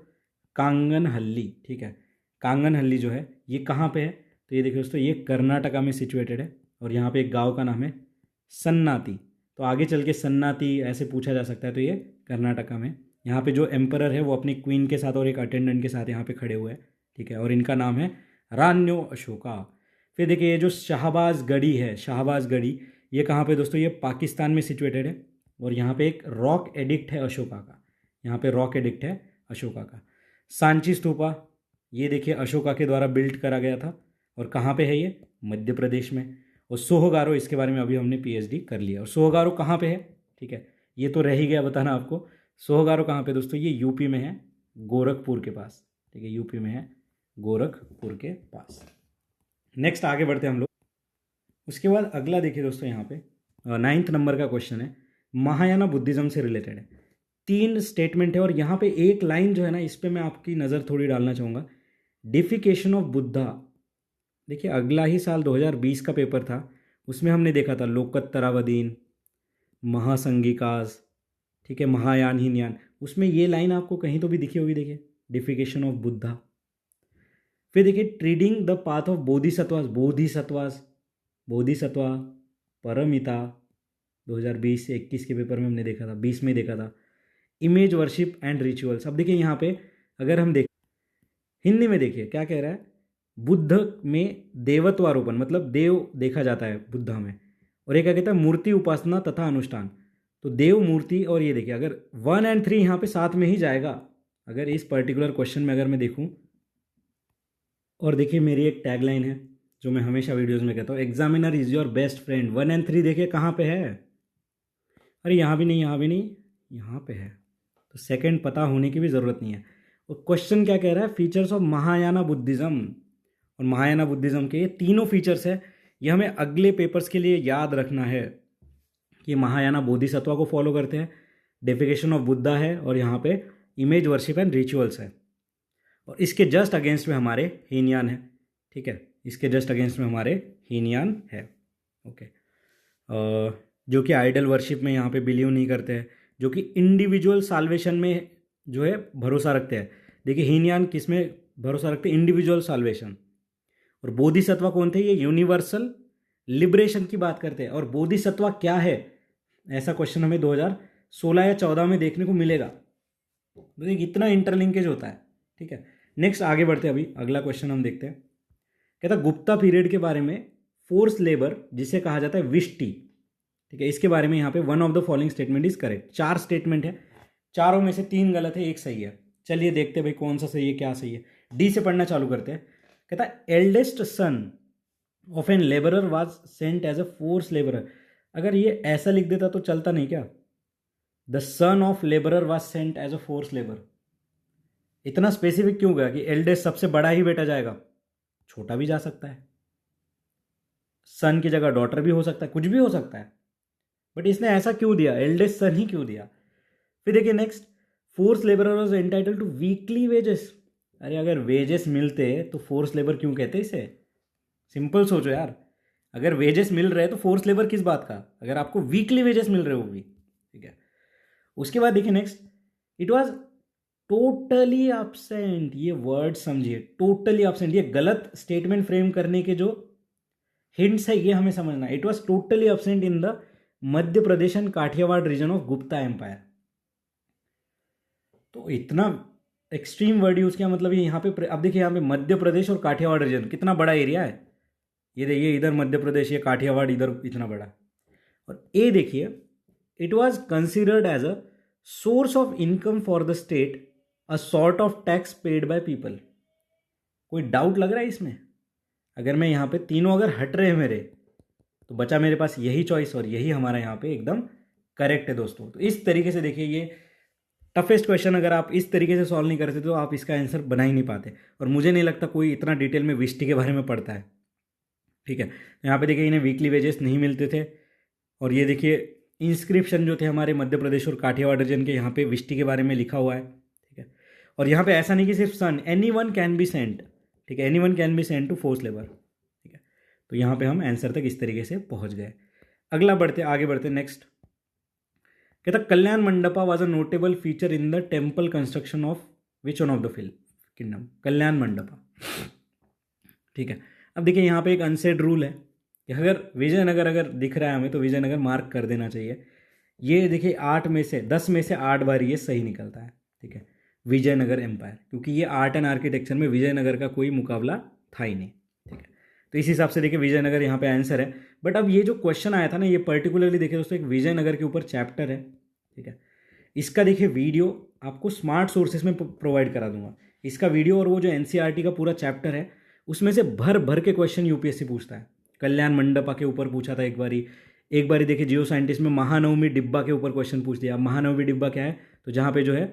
कांगनहल्ली। ठीक है, कांगनहल्ली जो है ये कहाँ पे है? तो ये देखिए दोस्तों, ये कर्नाटका में सिचुएटेड है और यहाँ पे एक गांव का नाम है सन्नाती। तो आगे चल के सन्नाती ऐसे पूछा जा सकता है, तो ये कर्नाटका में। यहाँ पे जो एम्परर है वो अपनी क्वीन के साथ और एक अटेंडेंट के साथ यहाँ पे खड़े हुए हैं। ठीक है, और इनका नाम है रान्यो अशोका। फिर देखिए, ये जो शाहबाज गढ़ी है, शाहबाज गढ़ी, ये कहाँ पे दोस्तों? ये पाकिस्तान में सिचुएटेड है और यहाँ पे एक रॉक एडिक्ट है अशोका का, यहाँ पे रॉक एडिक्ट है अशोका का। सांची स्तूपा, ये देखिए अशोका के द्वारा बिल्ड करा गया था और कहाँ पे है ये? मध्य प्रदेश में। और सोहगारो, इसके बारे में अभी हमने पीएचडी कर लिया। और सोहगारो कहाँ पे है? ठीक है, ये तो रह ही गया बताना आपको। सोहगारो कहाँ पे दोस्तों? ये यूपी में है, गोरखपुर के पास। ठीक है, यूपी में है, गोरखपुर के पास। नेक्स्ट आगे बढ़ते हैं हम लोग। उसके बाद अगला देखिए दोस्तों, यहाँ पे 9th नंबर का क्वेश्चन है, महायाना बुद्धिज़्म से रिलेटेड है। 3 स्टेटमेंट है और यहाँ पे एक लाइन जो है ना, इस पर मैं आपकी नज़र थोड़ी डालना चाहूँगा। डिफिकेशन ऑफ बुद्धा, देखिए अगला ही साल 2020 का पेपर था, उसमें हमने देखा था लोकत्तरावदीन, महासंगिकास, ठीक है, महायान हीनयान, उसमें ये लाइन आपको कहीं तो भी दिखी होगी। देखिए, डिफिकेशन ऑफ बुद्धा। फिर देखिए, treading the path of bodhisattvas, bodhisattva paramita, 2020 से 21 के पेपर में हमने देखा था, 20 में देखा था। इमेज वर्शिप एंड रिचुअल्स, अब देखिए यहाँ पे अगर हम देखें हिंदी में, देखिए क्या कह रहा है, बुद्ध में देवत्वारोपण, मतलब देव देखा जाता है बुद्धा में। और एक क्या कहता है, मूर्ति उपासना तथा अनुष्ठान। तो देव मूर्ति, और ये देखिए अगर 1 और 3 यहाँ पे साथ में ही जाएगा अगर इस पर्टिकुलर क्वेश्चन में अगर मैं देखूँ। और देखिए मेरी एक टैगलाइन है जो मैं हमेशा वीडियोस में कहता हूँ, examiner is your best friend. 1 और 3 देखिए कहाँ पे है? अरे यहाँ भी नहीं, यहाँ भी नहीं, यहाँ पे है। तो सेकंड पता होने की भी ज़रूरत नहीं है। और क्वेश्चन क्या कह रहा है? Features of Mahayana Buddhism. और महायाना बुद्धिज़्म के ये तीनों फीचर्स है, ये हमें अगले पेपर्स के लिए याद रखना है कि महायाना बोधिसत्वा को फॉलो करते हैं, डेफिकेशन ऑफ बुद्धा है, और यहाँ पे इमेज वर्शिप एंड रिचुअल्स है। और इसके जस्ट अगेंस्ट में हमारे हीनयान है। ठीक है, इसके जस्ट अगेंस्ट में हमारे हीनयान है। ओके, जो कि आइडल वर्शिप में यहाँ पे बिलीव नहीं करते हैं, जो कि इंडिविजुअल साल्वेशन में जो है भरोसा रखते हैं। देखिए हीनयान किस में भरोसा रखते हैं? Individual salvation. और बोधिसत्वा कौन थे? ये यूनिवर्सल लिबरेशन की बात करते हैं। और बोधिसत्वा क्या है, ऐसा क्वेश्चन हमें 2016 या 14 में देखने को मिलेगा। तो इतना इंटरलिंकेज होता है। ठीक है, नेक्स्ट आगे बढ़ते हैं। अभी अगला क्वेश्चन हम देखते हैं, कहता गुप्ता पीरियड के बारे में फोर्स लेबर जिसे कहा जाता है विष्टि। ठीक है, इसके बारे में यहाँ पे one of the following statement is correct. 4 statement है, चारों में से 3 गलत है, 1 सही है। चलिए देखते हैं भाई कौन सा सही है, क्या सही है। डी से पढ़ना चालू करते हैं। कहता है eldest son of an labourer was sent as a force labourer. अगर ये ऐसा लिख देता तो चलता नहीं क्या? The son of labourer was sent as a force labour. इतना स्पेसिफिक क्यों गया कि एल्डेस्ट सबसे बड़ा ही बेटा जाएगा? छोटा भी जा सकता है, सन की जगह डॉटर भी हो सकता है, कुछ भी हो सकता है, बट इसने ऐसा क्यों दिया, एल्डेस्ट सन ही क्यों दिया? फिर देखिए next, force labourer was entitled to weekly wages. अरे अगर वेजेस मिलते तो फोर्स लेबर क्यों कहते इसे? सिंपल सोचो यार, अगर वेजेस मिल रहे तो फोर्स लेबर किस बात का, अगर आपको वीकली वेजेस मिल रहे हो भी। ठीक है, उसके बाद देखिए next, it was totally absent. ये वर्ड समझिए, टोटली एब्सेंट, ये गलत स्टेटमेंट फ्रेम करने के जो हिंट्स है ये हमें समझना। It was totally absent in the Madhya Pradesh and Kathiawar region of Gupta empire. तो इतना एक्सट्रीम वर्ड यूज किया, मतलब ये यहाँ पे, अब देखिए यहाँ पे मध्य प्रदेश और काठियावाड़ रीजन कितना बड़ा एरिया है। ये देखिए इधर मध्य प्रदेश, ये काठियावाड़ इधर इतना बड़ा। और ए देखिए, it was considered as a source of income for the state, a sort of tax paid by people. कोई डाउट लग रहा है इसमें? अगर मैं यहाँ पे तीनों अगर हट रहे हैं मेरे, तो बचा मेरे पास यही चॉइस, और यही हमारा यहाँ पे एकदम करेक्ट है दोस्तों। तो इस तरीके से देखिए, ये टफेस्ट क्वेश्चन अगर आप इस तरीके से सॉल्व नहीं करते तो आप इसका आंसर बना ही नहीं पाते, और मुझे नहीं लगता कोई इतना डिटेल में विष्टि के बारे में पढ़ता है। ठीक है, यहाँ पे देखिए इन्हें वीकली वेजेस नहीं मिलते थे, और ये देखिए इंस्क्रिप्शन जो थे हमारे मध्य प्रदेश और काठियावाड़ रीजन के, यहाँ पे विष्टि के बारे में लिखा हुआ है। ठीक है, और यहाँ पे ऐसा नहीं कि सिर्फ son, any one can be sent. ठीक है, any one can be sent to force labour. ठीक है, तो यहाँ पे हम आंसर तक इस तरीके से पहुँच गए। अगला आगे बढ़ते नेक्स्ट। कहता Kalyana mandapa was a notable feature in the temple construction of which one of the kingdom? Kalyana mandapa. ठीक है, अब देखिए यहाँ पे एक अनसेड रूल है कि अगर विजयनगर अगर दिख रहा है हमें तो विजयनगर मार्क कर देना चाहिए। ये देखिए 10 में से 8 बार ये सही निकलता है। ठीक है, विजयनगर एम्पायर, क्योंकि ये आर्ट एंड आर्किटेक्चर में विजयनगर का कोई मुकाबला था ही नहीं। ठीक है, तो इस हिसाब से देखिए विजयनगर यहाँ पे आंसर है। बट अब ये जो क्वेश्चन आया था ना, ये पर्टिकुलरली देखिए दोस्तों एक विजयनगर के ऊपर चैप्टर है। ठीक है, इसका देखिए वीडियो आपको स्मार्ट सोर्सेस में प्रोवाइड करा दूंगा। इसका वीडियो और वो जो एनसीईआरटी का पूरा चैप्टर है उसमें से भर भर के क्वेश्चन यूपीएससी पूछता है। कल्याण मंडपा के ऊपर पूछा था एक बारी देखिए जियो साइंटिस्ट में महानवमी डिब्बा के ऊपर क्वेश्चन पूछ दिया। महानवमी डिब्बा क्या है? तो जहाँ पे जो है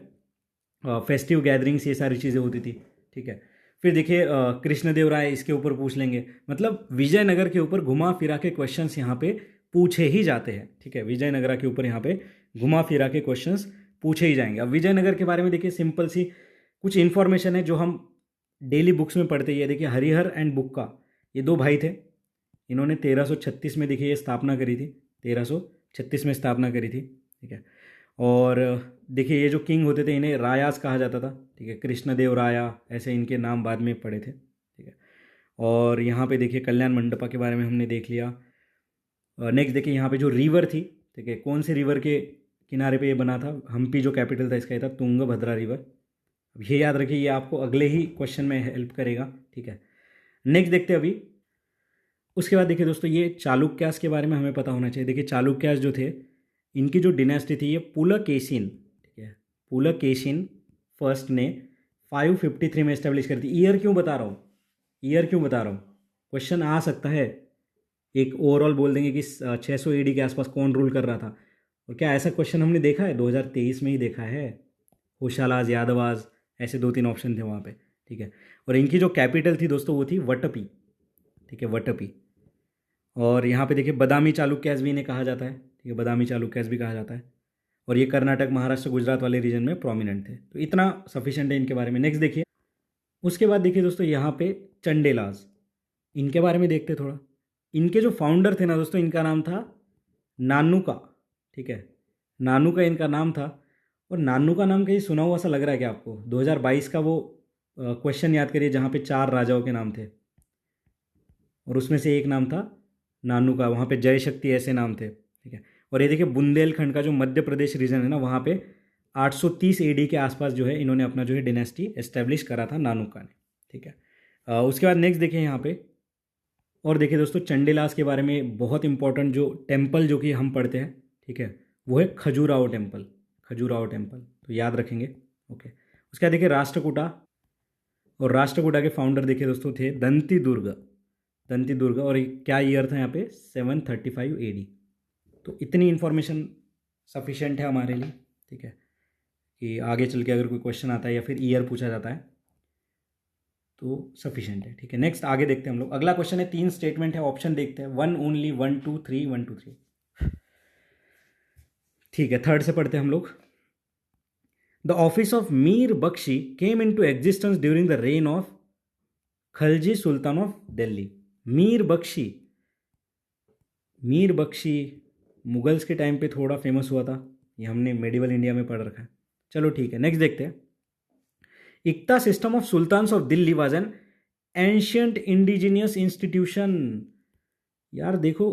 फेस्टिव गैदरिंग्स ये सारी चीज़ें होती थी। ठीक है, फिर देखिए कृष्णदेव राय इसके ऊपर पूछ लेंगे। मतलब विजयनगर के ऊपर घुमा फिरा के क्वेश्चंस यहाँ पे पूछे ही जाते हैं। ठीक है, विजयनगर के ऊपर यहाँ पे घुमा फिरा के क्वेश्चंस पूछे ही जाएंगे। अब विजयनगर के बारे में देखिए सिंपल सी कुछ इन्फॉर्मेशन है जो हम डेली बुक्स में पढ़ते ही है। देखिए हरिहर एंड बुक्का, ये 2 भाई थे। इन्होंने 1336 में देखिए ये स्थापना करी थी, 1336 में स्थापना करी थी। ठीक है, और देखिए ये जो किंग होते थे इन्हें रायास कहा जाता था। ठीक है, कृष्णदेव राया ऐसे इनके नाम बाद में पड़े थे। ठीक है, और यहाँ पे देखिए कल्याण मंडपा के बारे में हमने देख लिया। नेक्स्ट देखिए यहाँ पे जो रिवर थी, ठीक है, कौन से रिवर के किनारे पे ये बना था? हम्पी जो कैपिटल था इसका ये था तुंगभद्रा रिवर। अब ये याद रखिए, ये आपको अगले ही क्वेश्चन में हेल्प करेगा। ठीक है, नेक्स्ट देखते हैं अभी। उसके बाद देखिए दोस्तों ये चालुक्यास के बारे में हमें पता होना चाहिए। देखिए चालुक्यास जो थे इनकी जो डिनेस्टी थी ये पुलकेशिन। ठीक है, पुलकेशिन फर्स्ट ने 553 में एस्टेब्लिश कर दी। ईयर क्यों बता रहा हूँ? क्वेश्चन आ सकता है। एक ओवरऑल बोल देंगे कि 600 AD के आसपास कौन रूल कर रहा था, और क्या ऐसा क्वेश्चन हमने देखा है? 2023 में ही देखा है। होशालाज, यादवाज, ऐसे 2-3 ऑप्शन थे वहाँ पे। ठीक है, और इनकी जो कैपिटल थी दोस्तों वो थी वटपी। ठीक है, वटपी। और यहाँ पे देखिए बदामी चालुक्यास भी इन्हें कहा जाता है। ठीक है, बदामी चालुक्यास भी कहा जाता है, और ये कर्नाटक, महाराष्ट्र, गुजरात वाले रीजन में प्रोमिनेंट थे। तो इतना सफिशिएंट है इनके बारे में। नेक्स्ट देखिए, उसके बाद देखिए दोस्तों यहाँ पे चंडेलाज, इनके बारे में देखते थोड़ा। इनके जो फाउंडर थे ना दोस्तों, इनका नाम था नानू का। ठीक है, नानू का इनका नाम था, और नानू का नाम कहीं सुना हुआ सा लग रहा है क्या आपको? 2022 का वो क्वेश्चन याद करिए जहाँ पे 4 राजाओं के नाम थे, और उसमें से एक नाम था नानू का। वहाँ पे जय शक्ति ऐसे नाम थे। ठीक है, और ये देखिए बुंदेलखंड का जो मध्य प्रदेश रीजन है ना, वहाँ पे 830 AD के आसपास जो है इन्होंने अपना जो है डिनेस्टी एस्टेब्लिश करा था नानुका ने। ठीक है, उसके बाद नेक्स्ट देखिए यहाँ पे, और देखिए दोस्तों चंडेलास के बारे में बहुत इंपॉर्टेंट जो टेम्पल जो कि हम पढ़ते हैं, ठीक है, वो है खजुराहो टेम्पल। तो याद रखेंगे। ओके, उसके बाद देखिए राष्ट्रकूटा, और राष्ट्रकूटा के फाउंडर देखिए दोस्तों थे दंती दुर्ग, और क्या ईयर था यहाँ पे? 735 AD। तो इतनी इन्फॉर्मेशन सफिशेंट है हमारे लिए। ठीक है, कि आगे चल के अगर कोई क्वेश्चन आता है या फिर ईयर पूछा जाता है तो सफिशिएंट है। ठीक है, नेक्स्ट आगे देखते हैं हम लोग। अगला क्वेश्चन है, 3 स्टेटमेंट है, ऑप्शन देखते हैं। 1 ओनली, 1 2 3, 1 2 3। ठीक है, थर्ड से पढ़ते हैं हम लोग। The office of Mir Bakhshi came into existence during the reign of Khalji sultan of Delhi. Mir Bakhshi Mughals के टाइम पे थोड़ा फेमस हुआ था, ये हमने मेडिवल इंडिया में पढ़ रखा है। चलो ठीक है, नेक्स्ट देखते हैं। Iqta system of sultans of Delhi was an ancient indigenous institution. यार देखो,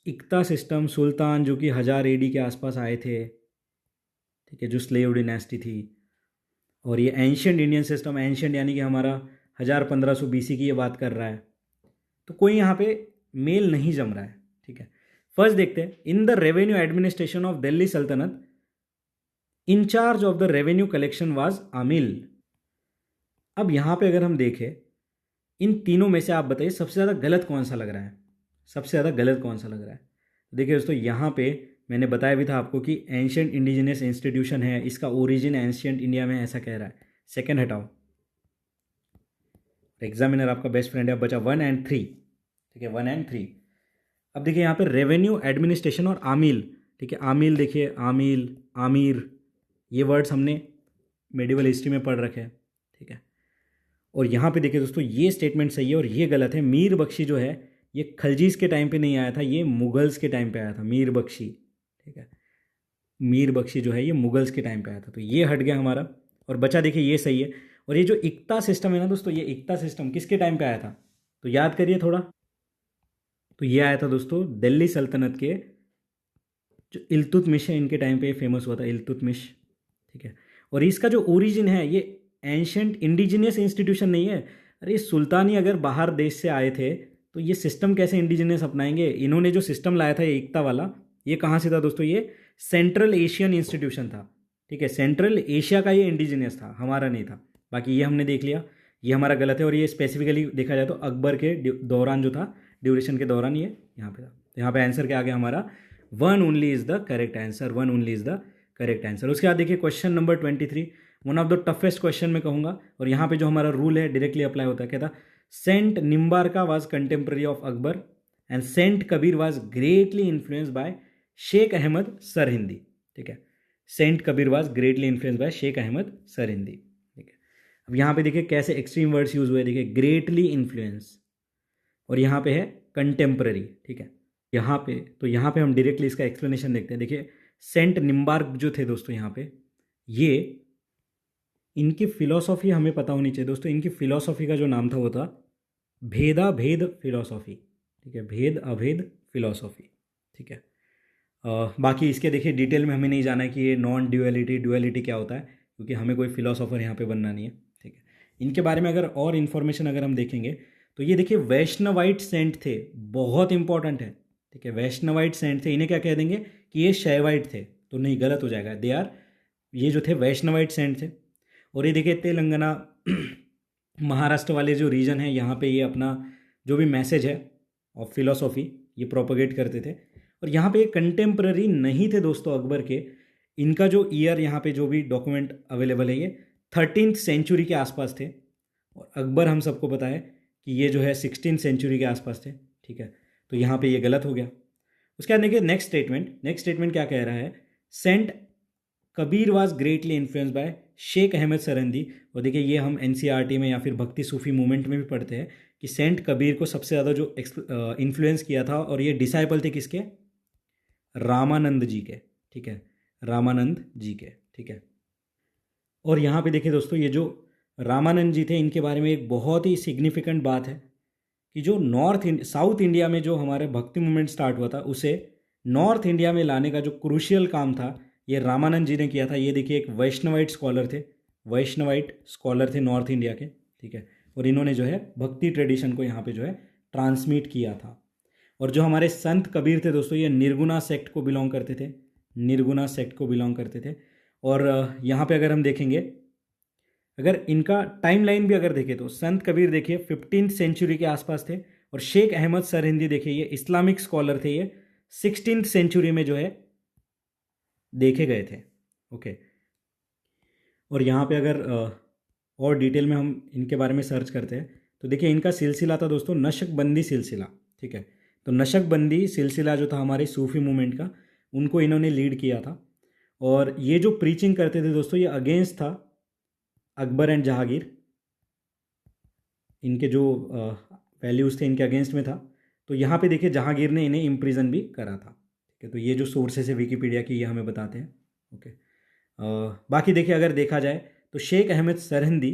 इक्ता सिस्टम, सुल्तान जो कि 1000 AD के आसपास आए थे, ठीक है, जो स्लेव डिनेस्टी थी, और ये एंशियंट इंडियन सिस्टम, एंशियंट यानी कि हमारा 1000-1500 BC की ये बात कर रहा है, तो कोई यहाँ पे मेल नहीं जम रहा है। ठीक है, फर्स्ट देखते हैं, in the revenue administration of Delhi Sultanate in charge of the revenue collection was amil. अब यहां पे अगर हम देखें इन तीनों में से आप बताइए सबसे ज़्यादा गलत कौन सा लग रहा है, सबसे ज़्यादा गलत कौन सा लग रहा है। देखिए दोस्तों, यहाँ पे मैंने बताया भी था आपको कि एंशियंट इंडिजिनियस इंस्टीट्यूशन है, इसका ओरिजिन एंशियंट इंडिया में, ऐसा कह रहा है। सेकंड हटाओ, एग्जामिनर आपका बेस्ट फ्रेंड है। अब बचा 1 और 3, ठीक है, 1 और 3। अब देखिए यहाँ पे रेवेन्यू एडमिनिस्ट्रेशन और आमिल, ठीक है, आमिल देखिए, आमिल, आमिर, ये वर्ड्स हमने मेडिवल हिस्ट्री में पढ़ रखे हैं, ठीक है। और यहाँ पे देखिए दोस्तों, ये स्टेटमेंट सही है और ये गलत है। मीर बख्शी जो है ये खलजीज के टाइम पे नहीं आया था, ये मुगल्स के टाइम पे आया था, मीर बख्शी, ठीक है। मीर बख्शी जो है ये मुगल्स के टाइम पे आया था, तो ये हट गया हमारा। और बचा देखिए ये सही है। और ये जो इक्ता सिस्टम है ना दोस्तों, ये इक्ता सिस्टम किसके टाइम पे आया था, तो याद करिए थोड़ा। तो ये आया था दोस्तों दिल्ली सल्तनत के जो इल्तुतमिश है, इनके टाइम पे फेमस हुआ था, इल्तुतमिश, ठीक है। और इसका जो ओरिजिन है ये एंशंट इंडिजिनियस इंस्टीट्यूशन नहीं है। अरे सुल्तानी अगर बाहर देश से आए थे तो ये सिस्टम कैसे इंडिजिनियस अपनाएंगे। इन्होंने जो सिस्टम लाया था ये एकता वाला, ये कहाँ से था दोस्तों, ये सेंट्रल एशियन इंस्टीट्यूशन था, ठीक है। सेंट्रल एशिया का ये इंडिजिनियस था, हमारा नहीं था। बाकी ये हमने देख लिया, ये हमारा गलत है। और ये स्पेसिफिकली देखा जाए तो अकबर के दौरान जो था, ड्यूरेशन के दौरान ये यहाँ पे था। तो यहाँ पे आंसर क्या आ गया हमारा, 1 only is the correct answer, 1 only is the correct answer. उसके बाद देखिए question number 23, one of the toughest question मैं कहूँगा। और यहाँ पे जो हमारा रूल है डायरेक्टली अप्लाई होता है। कहता saint Nimbarka was contemporary of Akbar and saint Kabir was greatly influenced by Sheikh Ahmad Sirhindi, ठीक है। Saint Kabir was greatly influenced by Sheikh Ahmad Sirhindi, ठीक है। अब यहाँ पे देखिए कैसे एक्सट्रीम वर्ड्स यूज हुए, देखिए ग्रेटली इन्फ्लुएंस, और यहाँ पे है कंटेम्प्रेरी, ठीक है। यहाँ पे तो यहाँ पे हम डायरेक्टली इसका एक्सप्लेनेशन देखते हैं। देखिए सेंट निम्बार्क जो थे दोस्तों, यहाँ पे ये इनकी फिलॉसॉफी हमें पता होनी चाहिए दोस्तों। इनकी फिलॉसॉफी का जो नाम था वो था भेदा भेद फिलॉसॉफी, ठीक है, भेद अभेद फिलॉसॉफी, ठीक है। बाकी इसके देखिए डिटेल में हमें नहीं जाना है कि ये नॉन ड्यूअलिटी ड्यूअलिटी क्या होता है, क्योंकि हमें कोई फिलॉसॉफर यहाँ पे बनना नहीं है, ठीक है। इनके बारे में अगर और इन्फॉर्मेशन अगर हम देखेंगे तो ये देखिए वैष्णवाइट सेंट थे, बहुत इंपॉर्टेंट है, ठीक है। वैष्णवाइट सेंट थे, इन्हें क्या कह देंगे कि ये शैवाइट थे, तो नहीं, गलत हो जाएगा। दे आर, ये जो थे वैष्णवाइट सेंट थे। और ये देखिए तेलंगाना महाराष्ट्र वाले जो रीजन है, यहाँ पे ये अपना जो भी मैसेज है ऑफ फिलॉसॉफी ये प्रोपोगेट करते थे। और यहाँ पे ये कंटेम्प्रेरी नहीं थे दोस्तों अकबर के। इनका जो ईयर यहाँ पे जो भी डॉक्यूमेंट अवेलेबल है ये 13th सेंचुरी के आसपास थे, और अकबर हम सबको पता है कि ये जो है 16th सेंचुरी के आसपास थे, ठीक है। तो यहाँ पे ये गलत हो गया। उसके बाद देखिए नेक्स्ट स्टेटमेंट क्या कह रहा है, saint Kabir was greatly influence by Sheikh Ahmad Sirhindi. और देखिए ये हम एनसीईआरटी में या फिर भक्ति सूफी मूवमेंट में भी पढ़ते हैं कि सेंट कबीर को सबसे ज़्यादा जो इन्फ्लुएंस किया था, और ये डिसाइपल थे किसके, रामानंद जी के, ठीक है, रामानंद जी के, ठीक है। और यहाँ पे देखिए दोस्तों, ये जो रामानंद जी थे इनके बारे में एक बहुत ही सिग्निफिकेंट बात है कि जो साउथ इंडिया में जो हमारे भक्ति मूवमेंट स्टार्ट हुआ था उसे नॉर्थ इंडिया में लाने का जो क्रूशियल काम था ये रामानंद जी ने किया था। ये देखिए एक वैष्णवाइट स्कॉलर थे, वैष्णवाइट स्कॉलर थे नॉर्थ इंडिया के, ठीक है। और इन्होंने जो है भक्ति ट्रेडिशन को यहाँ पे जो है ट्रांसमिट किया था। और जो हमारे संत कबीर थे दोस्तों, ये निर्गुणा सेक्ट को बिलोंग करते थे, निर्गुणा सेक्ट को बिलोंग करते थे। और यहाँ पे अगर हम देखेंगे, अगर इनका टाइम लाइन भी अगर देखें तो संत कबीर देखिए 15th सेंचुरी के आसपास थे, और शेख अहमद सरहिंदी देखिए ये इस्लामिक स्कॉलर थे, ये 16th सेंचुरी में जो है देखे गए थे, ओके। और यहाँ पे अगर और डिटेल में हम इनके बारे में सर्च करते हैं तो देखिए इनका सिलसिला था दोस्तों नशकबंदी सिलसिला, ठीक है। तो नशकबंदी सिलसिला जो था हमारे सूफी मूवमेंट का, उनको इन्होंने लीड किया था। और ये जो प्रीचिंग करते थे दोस्तों, ये अगेंस्ट था अकबर एंड जहांगीर, इनके जो वैल्यूज़ थे इनके अगेंस्ट में था। तो यहाँ पे देखिए जहांगीर ने इन्हें इम्प्रिजन भी करा था, ठीक है। तो ये जो सोर्सेस है विकीपीडिया की ये हमें बताते हैं, ओके। बाकी देखिए अगर देखा जाए तो शेख अहमद सरहिंदी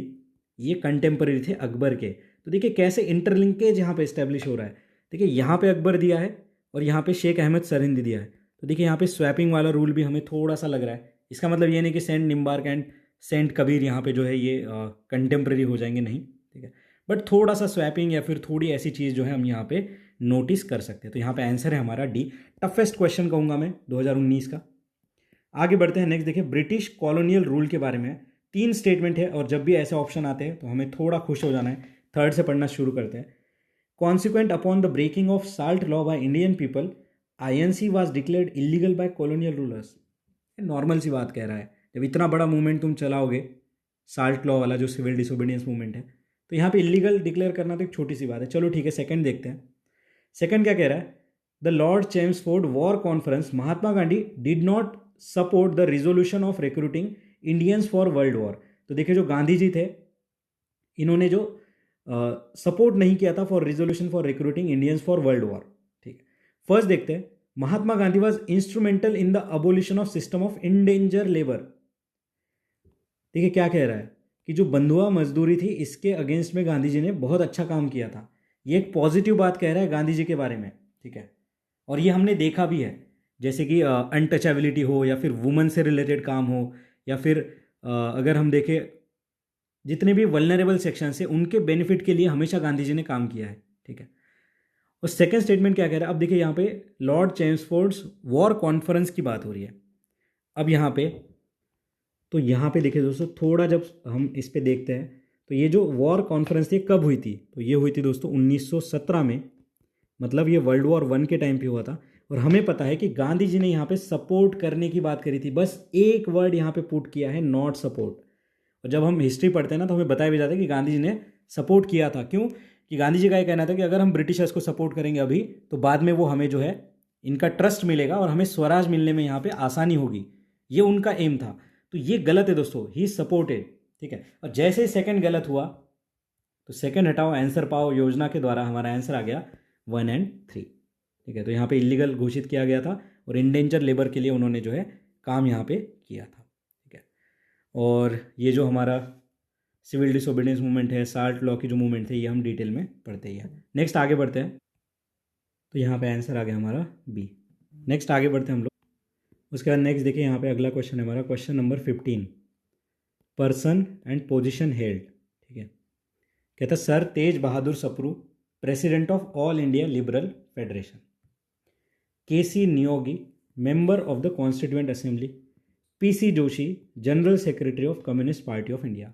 ये कंटेम्पररी थे अकबर के। तो देखिए कैसे इंटरलिंकेज यहाँ पे इस्टेब्लिश हो रहा है। देखिए यहाँ पे अकबर दिया है और यहाँ पे शेख अहमद सरहिंदी दिया है। तो देखिए यहाँ पे स्वैपिंग वाला रूल भी हमें थोड़ा सा लग रहा है। इसका मतलब ये नहीं कि saint Nimbarka and saint Kabir यहाँ पे जो है ये कंटेम्प्रेरी हो जाएंगे, नहीं, ठीक है। बट थोड़ा सा स्वैपिंग या फिर थोड़ी ऐसी चीज़ जो है हम यहाँ पे नोटिस कर सकते हैं। तो यहाँ पे आंसर है हमारा डी, टफेस्ट क्वेश्चन कहूँगा मैं 2019 का। आगे बढ़ते हैं, नेक्स्ट देखिए ब्रिटिश कॉलोनियल रूल के बारे में 3 स्टेटमेंट है, और जब भी ऐसे ऑप्शन आते हैं तो हमें थोड़ा खुश हो जाना है। थर्ड से पढ़ना शुरू करते हैं। Consequent upon the breaking of salt law by Indian people, INC was declared illegal by colonial rulers. Normal सी बात कह रहा है, जब इतना बड़ा मूवमेंट तुम चलाओगे, साल्ट लॉ वाला जो सिविल डिसोबीडियंस मूवमेंट है, तो यहाँ पे इलीगल डिक्लेयर करना तो एक छोटी सी बात है। चलो ठीक है, सेकंड देखते हैं। सेकंड क्या कह रहा है, the Lord Chelmsford war conference, Mahatma Gandhi did not support the resolution of recruiting Indians for world war. तो देखिए जो गांधी जी थे, इन्होंने जो सपोर्ट नहीं किया था for resolution for recruiting Indians for world war. ठीक है, फर्स्ट देखते हैं, Mahatma Gandhi was instrumental in the abolition of system of indenture labour. देखिए क्या कह रहा है कि जो बंधुआ मजदूरी थी, इसके अगेंस्ट में गांधी जी ने बहुत अच्छा काम किया था। ये एक पॉजिटिव बात कह रहा है गांधी जी के बारे में। ठीक है, और ये हमने देखा भी है, जैसे कि अनटचेबिलिटी हो, या फिर वुमेन से रिलेटेड काम हो, या फिर अगर हम देखें जितने भी वल्नरेबल सेक्शन है उनके बेनिफिट के लिए हमेशा गांधी जी ने काम किया है। ठीक है, और सेकंड स्टेटमेंट क्या कह रहा है, अब देखिए यहाँ पे लॉर्ड चेम्सफोर्ड्स वॉर कॉन्फ्रेंस की बात हो रही है। अब यहाँ पे तो यहाँ पे देखिए दोस्तों, थोड़ा जब हम इस पे देखते हैं तो ये जो वॉर कॉन्फ्रेंस थी कब हुई थी, तो ये हुई थी दोस्तों 1917 में। मतलब ये वर्ल्ड वॉर 1 के टाइम पे हुआ था। और हमें पता है कि गांधी जी ने यहाँ पे सपोर्ट करने की बात करी थी, बस एक वर्ड यहाँ पे पुट किया है, नॉट सपोर्ट। और जब हम हिस्ट्री पढ़ते हैं ना, तो हमें बताया भी जाता है कि गांधी जी ने सपोर्ट किया था। क्यों? कि गांधी जी का ये कहना था कि अगर हम ब्रिटिशर्स को सपोर्ट करेंगे अभी, तो बाद में वो हमें जो है इनका ट्रस्ट मिलेगा और हमें स्वराज मिलने में यहाँ पे आसानी होगी। ये उनका एम था। तो ये गलत है दोस्तों, ही सपोर्टेड। ठीक है, और जैसे ही सेकंड गलत हुआ तो सेकंड हटाओ, आंसर पाओ योजना के द्वारा हमारा आंसर आ गया 1 और 3। ठीक है, तो यहाँ पे इलीगल घोषित किया गया था और इंडेंजर लेबर के लिए उन्होंने जो है काम यहाँ पे किया था। ठीक है, और ये जो हमारा सिविल डिसोबीडियंस मूवमेंट है, साल्ट लॉ की जो मूवमेंट थे, ये हम डिटेल में पढ़ते ही हैं। नेक्स्ट आगे बढ़ते हैं, तो यहाँ पे आंसर आ गया हमारा बी। नेक्स्ट आगे बढ़ते हैं हम लोग। उसके बाद नेक्स्ट देखिए, यहाँ पे अगला क्वेश्चन है हमारा question number 15, person and position held. ठीक है, कहता sir Tej Bahadur Sapru, president of all India liberal federation. KC Neogy, member of the constituent assembly. PC Joshi, general secretary of communist party of India.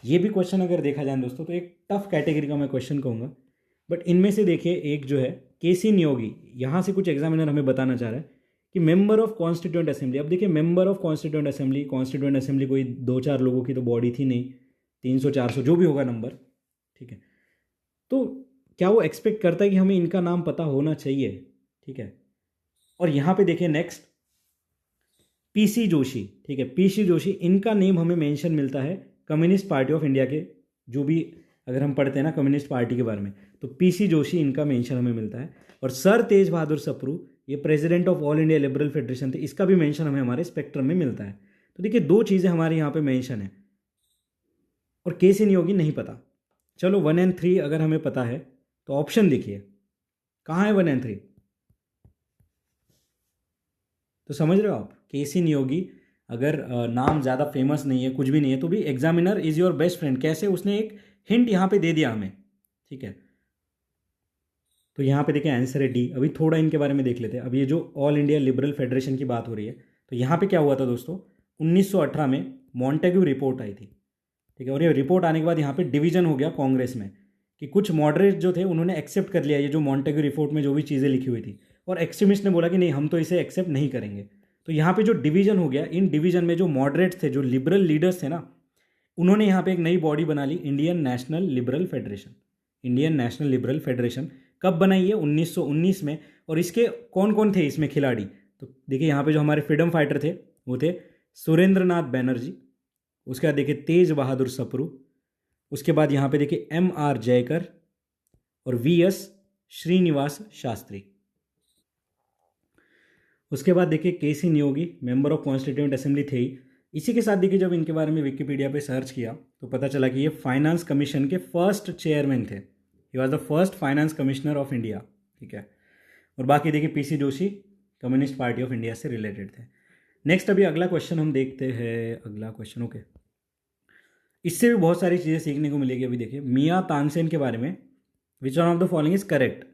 ये भी क्वेश्चन अगर देखा जाए दोस्तों तो एक टफ कैटेगरी का मैं क्वेश्चन कहूँगा, बट इनमें से देखिए एक जो है केसी नियोगी, यहाँ से कुछ एग्जामिनर हमें बताना चाह रहा है कि मेंबर ऑफ कॉन्स्टिट्यूएंट असेंबली। अब देखिए मेंबर ऑफ कॉन्स्टिट्यूएंट असेंबली कोई 2-4 लोगों की तो बॉडी थी नहीं, 300-400 जो भी होगा नंबर। ठीक है, तो क्या वो एक्सपेक्ट करता है कि हमें इनका नाम पता होना चाहिए? ठीक है, और यहाँ पे देखिए नेक्स्ट पीसी जोशी। ठीक है, पीसी जोशी, इनका नेम हमें मेंशन मिलता है कम्युनिस्ट पार्टी ऑफ इंडिया के, जो भी अगर हम पढ़ते हैं ना कम्युनिस्ट पार्टी के बारे में, तो पीसी जोशी इनका मेंशन हमें मिलता है। और सर तेज बहादुर सप्रू, ये president of all India liberal federation थे, इसका भी मेंशन हमें हमारे स्पेक्ट्रम में मिलता है। तो देखिए 2 चीज़ें हमारे यहाँ पे मेंशन है, और केसी नियोगी नहीं पता। चलो 1 और 3 अगर हमें पता है तो ऑप्शन देखिए कहाँ है 1 और 3, तो समझ रहे हो आप। केसी नियोगी अगर नाम ज़्यादा फेमस नहीं है, कुछ भी नहीं है, तो भी examiner is your best friend, कैसे उसने एक हिंट यहाँ पे दे दिया हमें। ठीक है, तो यहाँ पे देखिए आंसर है डी। अभी थोड़ा इनके बारे में देख लेते हैं। अब ये जो ऑल इंडिया लिबरल फेडरेशन की बात हो रही है, तो यहाँ पे क्या हुआ था दोस्तों, 1918 में मॉन्टेग्यू रिपोर्ट आई थी। ठीक है, और ये रिपोर्ट आने के बाद यहाँ पे डिवीजन हो गया कांग्रेस में, कि कुछ मॉडरेट जो थे उन्होंने एक्सेप्ट कर लिया ये जो मॉन्टेग्यू रिपोर्ट में जो भी चीज़ें लिखी हुई थी, और एक्सट्रीमिस्ट ने बोला कि नहीं हम तो इसे एक्सेप्ट नहीं करेंगे। तो यहाँ पे जो डिवीजन हो गया, इन डिवीजन में जो मॉडरेट्स थे, जो लिबरल लीडर्स थे ना, उन्होंने यहाँ पे एक नई बॉडी बना ली, Indian National Liberal Federation. Indian National Liberal Federation कब बनाई है? 1919 में। और इसके कौन कौन थे इसमें खिलाड़ी? तो देखिए यहाँ पे जो हमारे फ्रीडम फाइटर थे वो थे सुरेंद्र नाथ बैनर्जी, उसके बाद देखिए तेज बहादुर सप्रू, उसके बाद यहाँ पे देखिए MR जयकर और VS श्रीनिवास शास्त्री। उसके बाद देखिए K C Neogy, member of Constituent Assembly थे ही। इसी के साथ देखिए जब इनके बारे में विकिपीडिया पे सर्च किया तो पता चला कि ये फाइनेंस कमीशन के फर्स्ट चेयरमैन थे। He was the first finance commissioner of India. ठीक है, और बाकी देखिए PC Joshi communist party of India से रिलेटेड थे। नेक्स्ट अभी अगला क्वेश्चन हम देखते हैं। अगला क्वेश्चन ओके, इससे भी बहुत सारी चीज़ें सीखने को मिलेगी। अभी देखिए मियाँ तानसेन के बारे में, which one of the following is correct.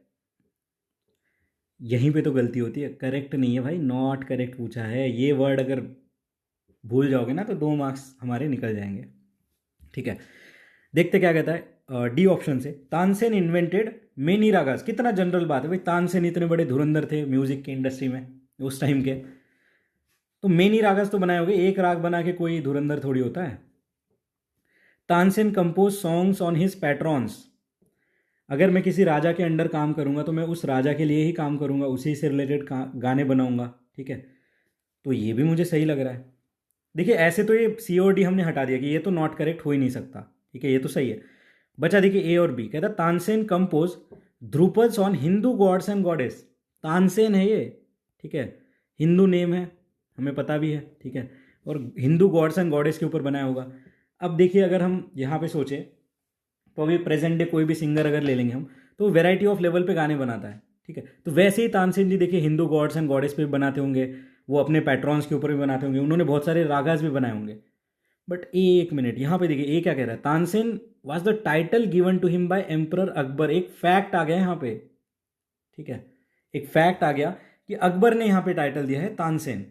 यहीं पे तो गलती होती है, करेक्ट नहीं है भाई, नॉट करेक्ट पूछा है। ये वर्ड अगर भूल जाओगे ना तो 2 मार्क्स हमारे निकल जाएंगे। ठीक है, देखते क्या कहता है डी ऑप्शन से। Tansen invented many ragas. कितना जनरल बात है भाई, तानसेन इतने बड़े धुरंधर थे म्यूजिक की इंडस्ट्री में उस टाइम के, तो मेनी रागास तो बनाए होंगे, एक राग बना के कोई धुरंधर थोड़ी होता है। Tansen compose songs on his patrons. अगर मैं किसी राजा के अंडर काम करूंगा तो मैं उस राजा के लिए ही काम करूंगा, उसी से रिलेटेड गाने बनाऊंगा। ठीक है, तो ये भी मुझे सही लग रहा है। देखिए ऐसे तो ये सी और डी हमने हटा दिया कि ये तो नॉट करेक्ट हो ही नहीं सकता। ठीक है, ये तो सही है। बचा देखिए ए और बी। कहता Tansen compose dhrupads on Hindu gods and goddess. Tansen है ये, ठीक है, हिंदू नेम है, हमें पता भी है। ठीक है, और हिंदू गॉड्स एंड गॉडेस के ऊपर बनाया होगा। अब देखिए अगर हम यहाँ पे सोचें तो अभी प्रेजेंट डे कोई भी सिंगर अगर ले लेंगे हम, तो वैरायटी ऑफ लेवल पे गाने बनाता है। ठीक है, तो वैसे ही तानसेन जी देखिए हिंदू गॉड्स एंड गॉडेस पे भी बनाते होंगे, वो अपने पैट्रॉन्स के ऊपर भी बनाते होंगे, उन्होंने बहुत सारे रागास भी बनाए होंगे। बट एक मिनट, यहाँ पे देखिए ए क्या कह रहा है, Tansen was the title given to him by emperor Akbar. एक फैक्ट आ गया यहाँ पे। ठीक है, एक फैक्ट आ गया कि अकबर ने यहाँ पे टाइटल दिया है तानसेन,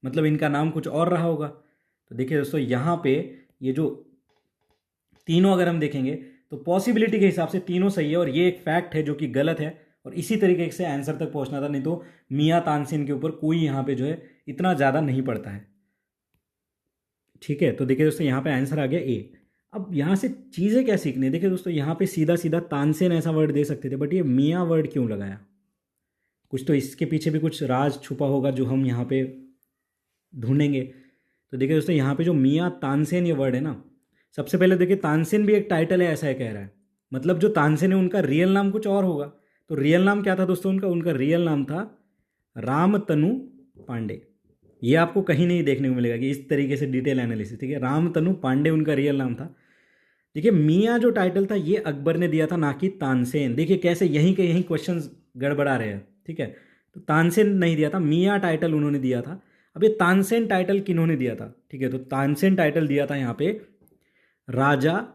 मतलब इनका नाम कुछ और रहा होगा। तो देखिए दोस्तों यहाँ पे ये जो तीनों अगर हम देखेंगे तो पॉसिबिलिटी के हिसाब से तीनों सही है, और ये एक फैक्ट है जो कि गलत है, और इसी तरीके से आंसर तक पहुंचना था, नहीं तो मियाँ तानसेन के ऊपर कोई यहाँ पे जो है इतना ज़्यादा नहीं पड़ता है। ठीक है, तो देखिए दोस्तों यहाँ पे आंसर आ गया ए। अब यहाँ से चीज़ें क्या सीखनी है, देखिए दोस्तों यहाँ पे सीधा सीधा तानसेन ऐसा वर्ड दे सकते थे, बट ये मियाँ वर्ड क्यों लगाया? कुछ तो इसके पीछे भी कुछ राज छुपा होगा जो हम यहाँ पे ढूंढेंगे। तो देखिए दोस्तों यहाँ पे जो मियाँ तानसेन ये वर्ड है ना, सबसे पहले देखिए तानसेन भी एक टाइटल है ऐसा है कह रहा है, मतलब जो तानसेन है उनका रियल नाम कुछ और होगा। तो रियल नाम क्या था दोस्तों उनका? उनका रियल नाम था रामतनु पांडे। ये आपको कहीं नहीं देखने को मिलेगा कि इस तरीके से डिटेल एनालिसिस। ठीक है, रामतनु पांडे उनका रियल नाम था। देखिए मियाँ जो टाइटल था ये अकबर ने दिया था, ना कि तानसेन। देखिए कैसे यहीं के यहीं क्वेश्चंस गड़बड़ा रहे हैं। ठीक है, तो तानसेन नहीं दिया था, मियाँ टाइटल उन्होंने दिया था। अब ये तानसेन टाइटल किन्होंने दिया था? ठीक है, तो तानसेन टाइटल दिया था यहाँ पे राजा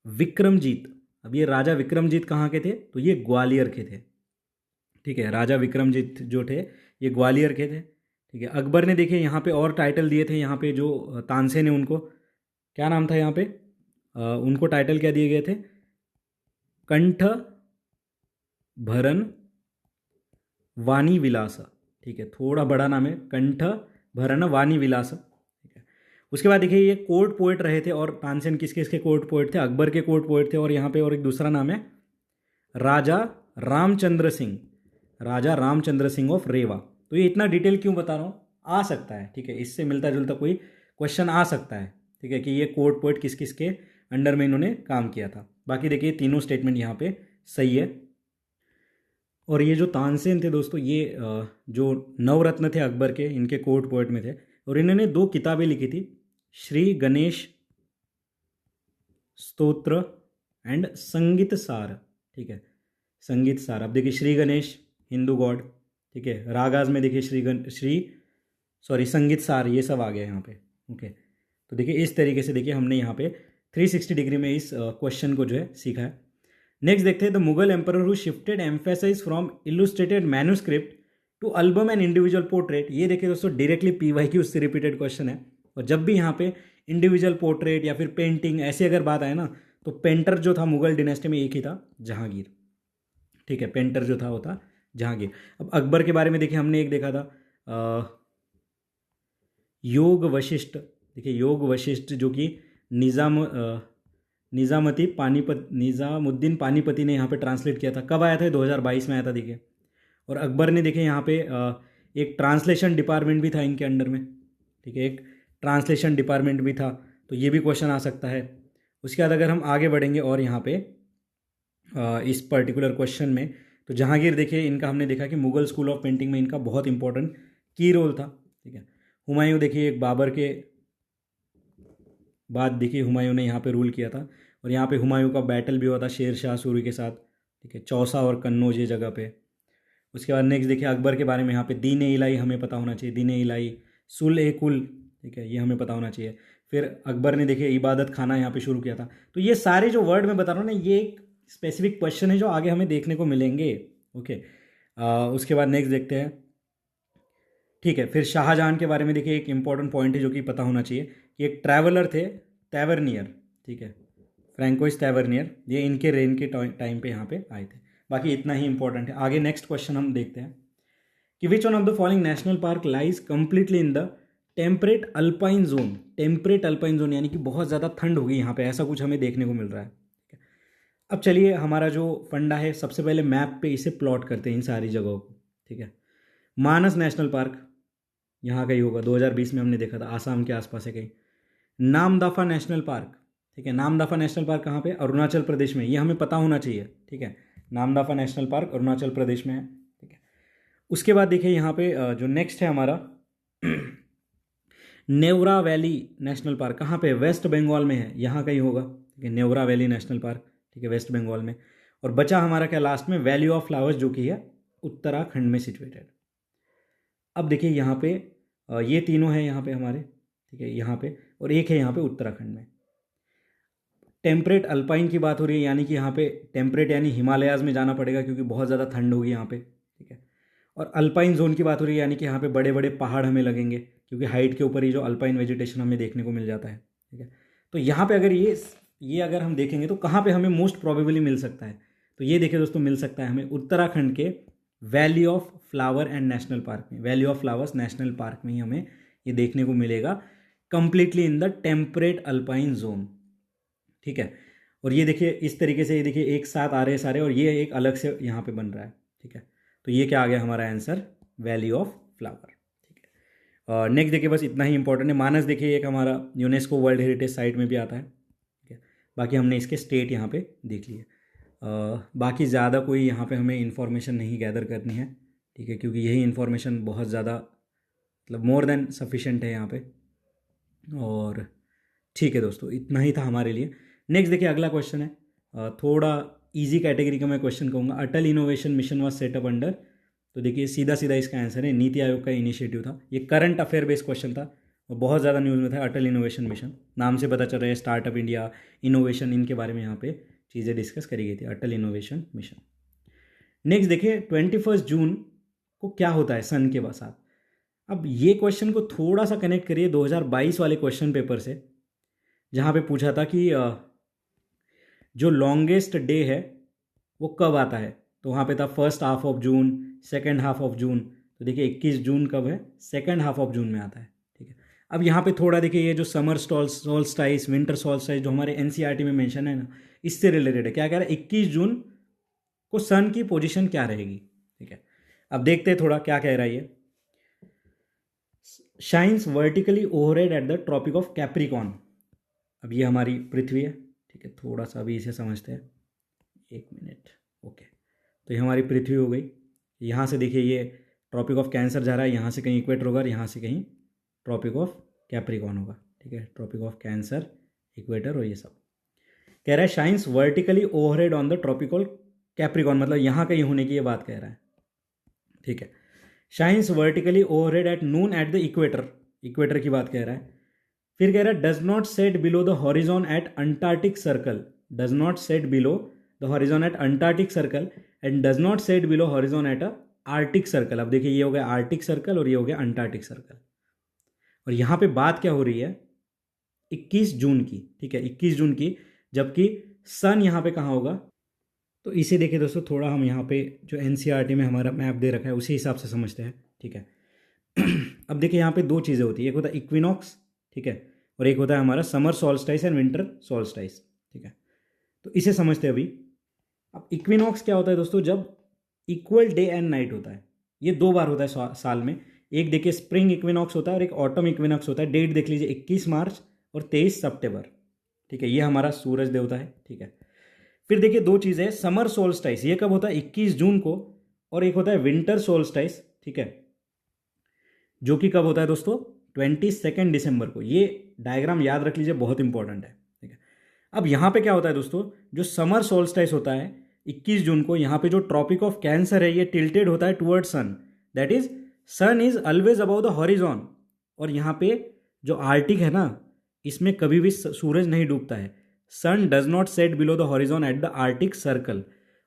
विक्रमजीत। अब ये राजा विक्रमजीत कहाँ के थे? तो ये ग्वालियर के थे। ठीक है, राजा विक्रमजीत जो थे ये ग्वालियर के थे। ठीक है, अकबर ने देखिए यहाँ पे और टाइटल दिए थे, यहाँ पे जो तानसेन है उनको क्या नाम था यहाँ पे? उनको टाइटल क्या दिए गए थे? कंठ भरन वाणी विलास। ठीक है, थोड़ा बड़ा नाम है, कंठ भरन वाणी विलास। ठीक है, उसके बाद देखिए ये कोर्ट पोएट रहे थे, और तानसेन किसके किसके कोर्ट पोएट थे? अकबर के कोर्ट पोएट थे। और यहाँ पे और एक दूसरा नाम है राजा रामचंद्र सिंह, राजा रामचंद्र सिंह ऑफ रेवा। तो ये इतना डिटेल क्यों बता रहा हूँ? आ सकता है, ठीक है, इससे मिलता जुलता कोई क्वेश्चन आ सकता है। ठीक है, कि ये कोर्ट पोएट किस किस के अंडर में इन्होंने काम किया था। बाकी देखिए तीनों स्टेटमेंट यहाँ पे सही है। और ये जो तानसेन थे दोस्तों, ये जो नवरत्न थे अकबर के, इनके कोर्ट पोएट में थे, और इन्होंने 2 किताबें लिखी थी, श्री गणेश स्तोत्र एंड संगीत सार। ठीक है, संगीत सार। अब देखिए श्री गणेश हिंदू गॉड, ठीक है, रागाज में देखिए संगीत सार, ये सब आ गया यहाँ पे। ओके, तो देखिए इस तरीके से देखिए हमने यहाँ पे 360 डिग्री में इस क्वेश्चन को जो है सीखा है। नेक्स्ट देखते हैं, the Mughal emperor who shifted emphasize from illustrated manuscript to album and individual portrait. ये देखिए दोस्तों डायरेक्टली PYQ उससे रिपीटेड क्वेश्चन है। और जब भी यहाँ पे इंडिविजुअल पोर्ट्रेट या फिर पेंटिंग ऐसी अगर बात आए ना, तो पेंटर जो था मुगल डिनेस्टी में एक ही था, जहांगीर। ठीक है, पेंटर जो था वो था जहांगीर। अब अकबर के बारे में देखिए हमने एक देखा था योग वशिष्ठ। देखिए योग वशिष्ठ जो कि निज़ामुद्दीन पानीपति ने यहाँ पे ट्रांसलेट किया था। कब आया था? 2022 में आया था। देखिए, और अकबर ने देखिए यहाँ पे एक ट्रांसलेशन डिपार्टमेंट भी था इनके अंडर में। ठीक है, एक ट्रांसलेशन डिपार्टमेंट भी था, तो ये भी क्वेश्चन आ सकता है। उसके बाद अगर हम आगे बढ़ेंगे और यहाँ पे इस पर्टिकुलर क्वेश्चन में, तो जहांगीर देखिए इनका हमने देखा कि मुगल स्कूल ऑफ पेंटिंग में इनका बहुत इंपॉर्टेंट की रोल था। ठीक है, हुमायूं देखिए एक बाबर के बाद देखिए हुमायूं ने यहाँ पे रूल किया था, और यहाँ पे हुमायूं का बैटल भी हुआ था शेर शाह सूरी के साथ। ठीक है, चौसा और कन्नौज ये जगह पे। उसके बाद नेक्स्ट देखिए अकबर के बारे में, यहाँ पे दीन ए इलाही हमें पता होना चाहिए, दीन ए इलाही, सुल ए कुल। ठीक है, ये हमें पता होना चाहिए। फिर अकबर ने देखिए इबादत खाना यहाँ पे शुरू किया था। तो ये सारे जो वर्ड मैं बता रहा हूँ ना, ये एक स्पेसिफिक क्वेश्चन है जो आगे हमें देखने को मिलेंगे। ओके, उसके बाद नेक्स्ट देखते हैं। ठीक है, फिर शाहजहां के बारे में देखिए, एक इंपॉर्टेंट पॉइंट है जो कि पता होना चाहिए कि एक ट्रैवलर थे तैवर्नियर, ठीक है, फ्रैंकोइस तैवर्नियर, ये इनके रेन के टाइम पे यहाँ पे आए थे। बाकी इतना ही इंपॉर्टेंट है। आगे नेक्स्ट क्वेश्चन हम देखते हैं कि विच one of the following national park lies completely in the temperate alpine zone. Temperate alpine zone यानी कि बहुत ज़्यादा ठंड होगी यहाँ पे, ऐसा कुछ हमें देखने को मिल रहा है। अब चलिए, हमारा जो फंडा है, सबसे पहले मैप पे इसे प्लॉट करते हैं इन सारी जगहों को। ठीक है, मानस नेशनल पार्क यहाँ का ही होगा, 2020 में हमने देखा था, आसाम के आसपास है कहीं। नामदफा नेशनल पार्क, ठीक है, नामदफा नेशनल पार्क कहाँ पे? अरुणाचल प्रदेश में, ये हमें पता होना चाहिए। ठीक है, नामदफा नेशनल पार्क अरुणाचल प्रदेश में है। ठीक है, उसके बाद देखिए यहाँ पे जो नेक्स्ट है हमारा नेवरा वैली नेशनल पार्क, कहाँ पे? वेस्ट बंगाल में है, यहाँ का ही होगा। ठीक है, नेवरा वैली नेशनल पार्क, ठीक है, वेस्ट बंगाल में। और बचा हमारा क्या लास्ट में? वैली ऑफ फ्लावर्स, जो कि है उत्तराखंड में सिचुएटेड। अब देखिए यहाँ पे ये तीनों हैं यहाँ पे हमारे, ठीक है, यहाँ पे, और एक है यहाँ पे उत्तराखंड में। टेम्परेट अल्पाइन की बात हो रही है, यानी कि यहाँ पे टेम्परेट यानी हिमालयाज़ में जाना पड़ेगा क्योंकि बहुत ज़्यादा ठंड होगी यहाँ पे। ठीक है, और अल्पाइन जोन की बात हो रही है, यानी कि यहाँ पे बड़े बड़े पहाड़ हमें लगेंगे क्योंकि हाइट के ऊपर ही जो अल्पाइन वेजिटेशन हमें देखने को मिल जाता है। ठीक है, तो यहाँ पे अगर ये अगर हम देखेंगे तो कहाँ पे हमें मोस्ट प्रोबेबली मिल सकता है? तो ये देखिए दोस्तों, मिल सकता है हमें उत्तराखंड के Valley of Flower and National Park में। Valley of Flowers National Park में ही हमें ये देखने को मिलेगा, completely in the temperate alpine zone. ठीक है, और ये देखिए इस तरीके से, ये देखिए एक साथ आ रहे हैं सारे, और ये एक अलग से यहाँ पे बन रहा है। ठीक है, तो ये क्या आ गया हमारा आंसर? Valley of flower. ठीक है, नेक्स्ट देखिए, बस इतना ही इंपॉर्टेंट है। मानस देखिए एक हमारा यूनेस्को वर्ल्ड हेरिटेज साइट में भी आता है। ठीक है, बाकी हमने इसके स्टेट यहाँ पे देख लिए। बाकी ज़्यादा कोई यहाँ पे हमें इन्फॉर्मेशन नहीं गैदर करनी है। ठीक है, क्योंकि यही इन्फॉर्मेशन बहुत ज़्यादा, मतलब मोर देन सफिशेंट है यहाँ पे। और ठीक है दोस्तों, इतना ही था हमारे लिए। नेक्स्ट देखिए, अगला क्वेश्चन है, थोड़ा इजी कैटेगरी का मैं क्वेश्चन कहूँगा। Atal Innovation Mission was set up under, तो देखिए सीधा सीधा इसका आंसर है नीति आयोग का इनिशिएटिव था। ये करंट अफेयर बेस्ड क्वेश्चन था और बहुत ज़्यादा न्यूज़ में था। अटल इनोवेशन मिशन नाम से पता चल रहा है, स्टार्टअप इंडिया, इनोवेशन, इनके बारे में यहाँ पे चीज़ें डिस्कस करी गई थी, अटल इनोवेशन मिशन। नेक्स्ट देखिए, 21 जून को क्या होता है सन के साथ? अब ये क्वेश्चन को थोड़ा सा कनेक्ट करिए 2022 वाले क्वेश्चन पेपर से, जहाँ पे पूछा था कि जो लॉन्गेस्ट डे है वो कब आता है। तो वहाँ पे था first half of June, second half of June. तो देखिए 21 जून कब है? सेकेंड हाफ ऑफ जून में आता है। ठीक है, अब यहाँ पे थोड़ा देखिए, ये जो समर सोल्स्टाइस, विंटर सोल्स्टाइस जो हमारे एनसीईआरटी में मेंशन है ना, इससे रिलेटेड है। क्या कह रहा है? 21 जून को सन की पोजीशन क्या रहेगी? ठीक है, अब देखते हैं थोड़ा क्या कह रहा है ये। Shines vertically overhead at the tropic of Capricorn. अब ये हमारी पृथ्वी है। ठीक है, थोड़ा सा अभी इसे समझते हैं, एक मिनट। ओके, तो ये हमारी पृथ्वी हो गई। यहाँ से देखिए ये ट्रॉपिक ऑफ कैंसर जा रहा है, यहाँ से कहीं इक्वेटर होगा और यहाँ से कहीं ट्रॉपिक ऑफ कैप्रिकॉन होगा। ठीक है, ट्रॉपिक ऑफ कैंसर, इक्वेटर और ये सब। कह रहा है shines vertically overhead on the tropical Capricorn, मतलब यहाँ कहीं होने की ये बात कह रहा है। ठीक है, shines vertically overhead at noon at the equator, equator की बात कह रहा है। फिर कह रहा है does not set below the horizon at Antarctic circle, does not set below the horizon at Antarctic circle and does not set below horizon at a Arctic circle. अब देखिए ये हो गया आर्टिक सर्कल और ये हो गया अंटार्कटिक सर्कल। और यहाँ पे बात क्या हो रही है? 21 जून की। ठीक है, 21 जून की, जबकि सन यहाँ पे कहाँ होगा? तो इसे देखिए दोस्तों, थोड़ा हम यहाँ पे जो एनसीईआरटी में हमारा मैप दे रखा है उसी हिसाब से समझते हैं। ठीक है, अब देखिए यहाँ पे दो चीज़ें होती है, एक होता है इक्विनॉक्स, ठीक है, और एक होता है हमारा summer solstice and winter solstice. ठीक है, तो इसे समझते हैं अभी। अब इक्विनॉक्स क्या होता है दोस्तों? जब इक्वल डे एंड नाइट होता है। ये दो बार होता है साल में। एक देखिए स्प्रिंग इक्विनॉक्स होता है और एक ऑटम इक्विनॉक्स होता है। डेट देख लीजिए, 21 मार्च और 23 सितंबर। ठीक है, ये हमारा सूरज देवता है। ठीक है, फिर देखिए दो चीज़ें हैं, समर सोल्स्टाइस ये कब होता है? 21 जून को, और एक होता है विंटर सोल्स्टाइस। ठीक है, जो कि कब होता है दोस्तों? 22 दिसंबर को। ये डायग्राम याद रख लीजिए, बहुत इंपॉर्टेंट है। ठीक है, अब यहाँ पे क्या होता है दोस्तों? जो समर सोल्स्टाइस होता है 21 जून को, यहाँ पे जो ट्रॉपिक ऑफ कैंसर है ये टिल्टेड होता है toward sun, that is sun is always above the horizon. और यहाँ पे जो आर्टिक है ना, इसमें कभी भी सूरज नहीं डूबता है। Sun does not set below the horizon at the Arctic Circle.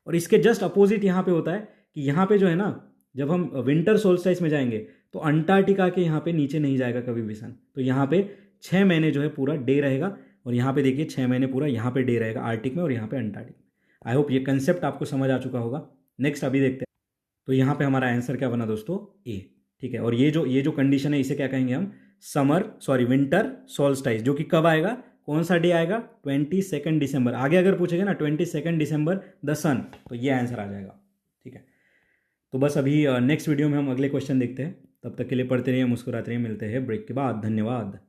और इसके जस्ट अपोजिट यहाँ पे होता है कि यहाँ पे जो है ना, जब हम विंटर सोल्स्टाइस में जाएंगे तो अंटार्कटिका के यहाँ पे नीचे नहीं जाएगा कभी भी सन। तो यहाँ पे 6 महीने जो है पूरा डे रहेगा, और यहाँ पे देखिए 6 महीने पूरा यहाँ पे डे रहेगा आर्टिक में और यहाँ पे अंटार्कटिक में। आई होप ये कंसेप्ट आपको समझ आ चुका होगा। नेक्स्ट अभी देखते हैं। तो यहाँ पे हमारा आंसर क्या बना दोस्तों, ए। ठीक है, और ये जो कंडीशन है इसे क्या कहेंगे हम, विंटर सोल्स्टाइस, जो कि कब आएगा, कौन सा डे आएगा, 22 दिसंबर। आगे अगर पूछेगा ना 22 दिसंबर द सन, तो ये आंसर आ जाएगा। ठीक है, तो बस अभी नेक्स्ट वीडियो में हम अगले क्वेश्चन देखते हैं। तब तक के लिए पढ़ते रहिए, मुस्कुराते रहिए, मिलते हैं ब्रेक के बाद। धन्यवाद।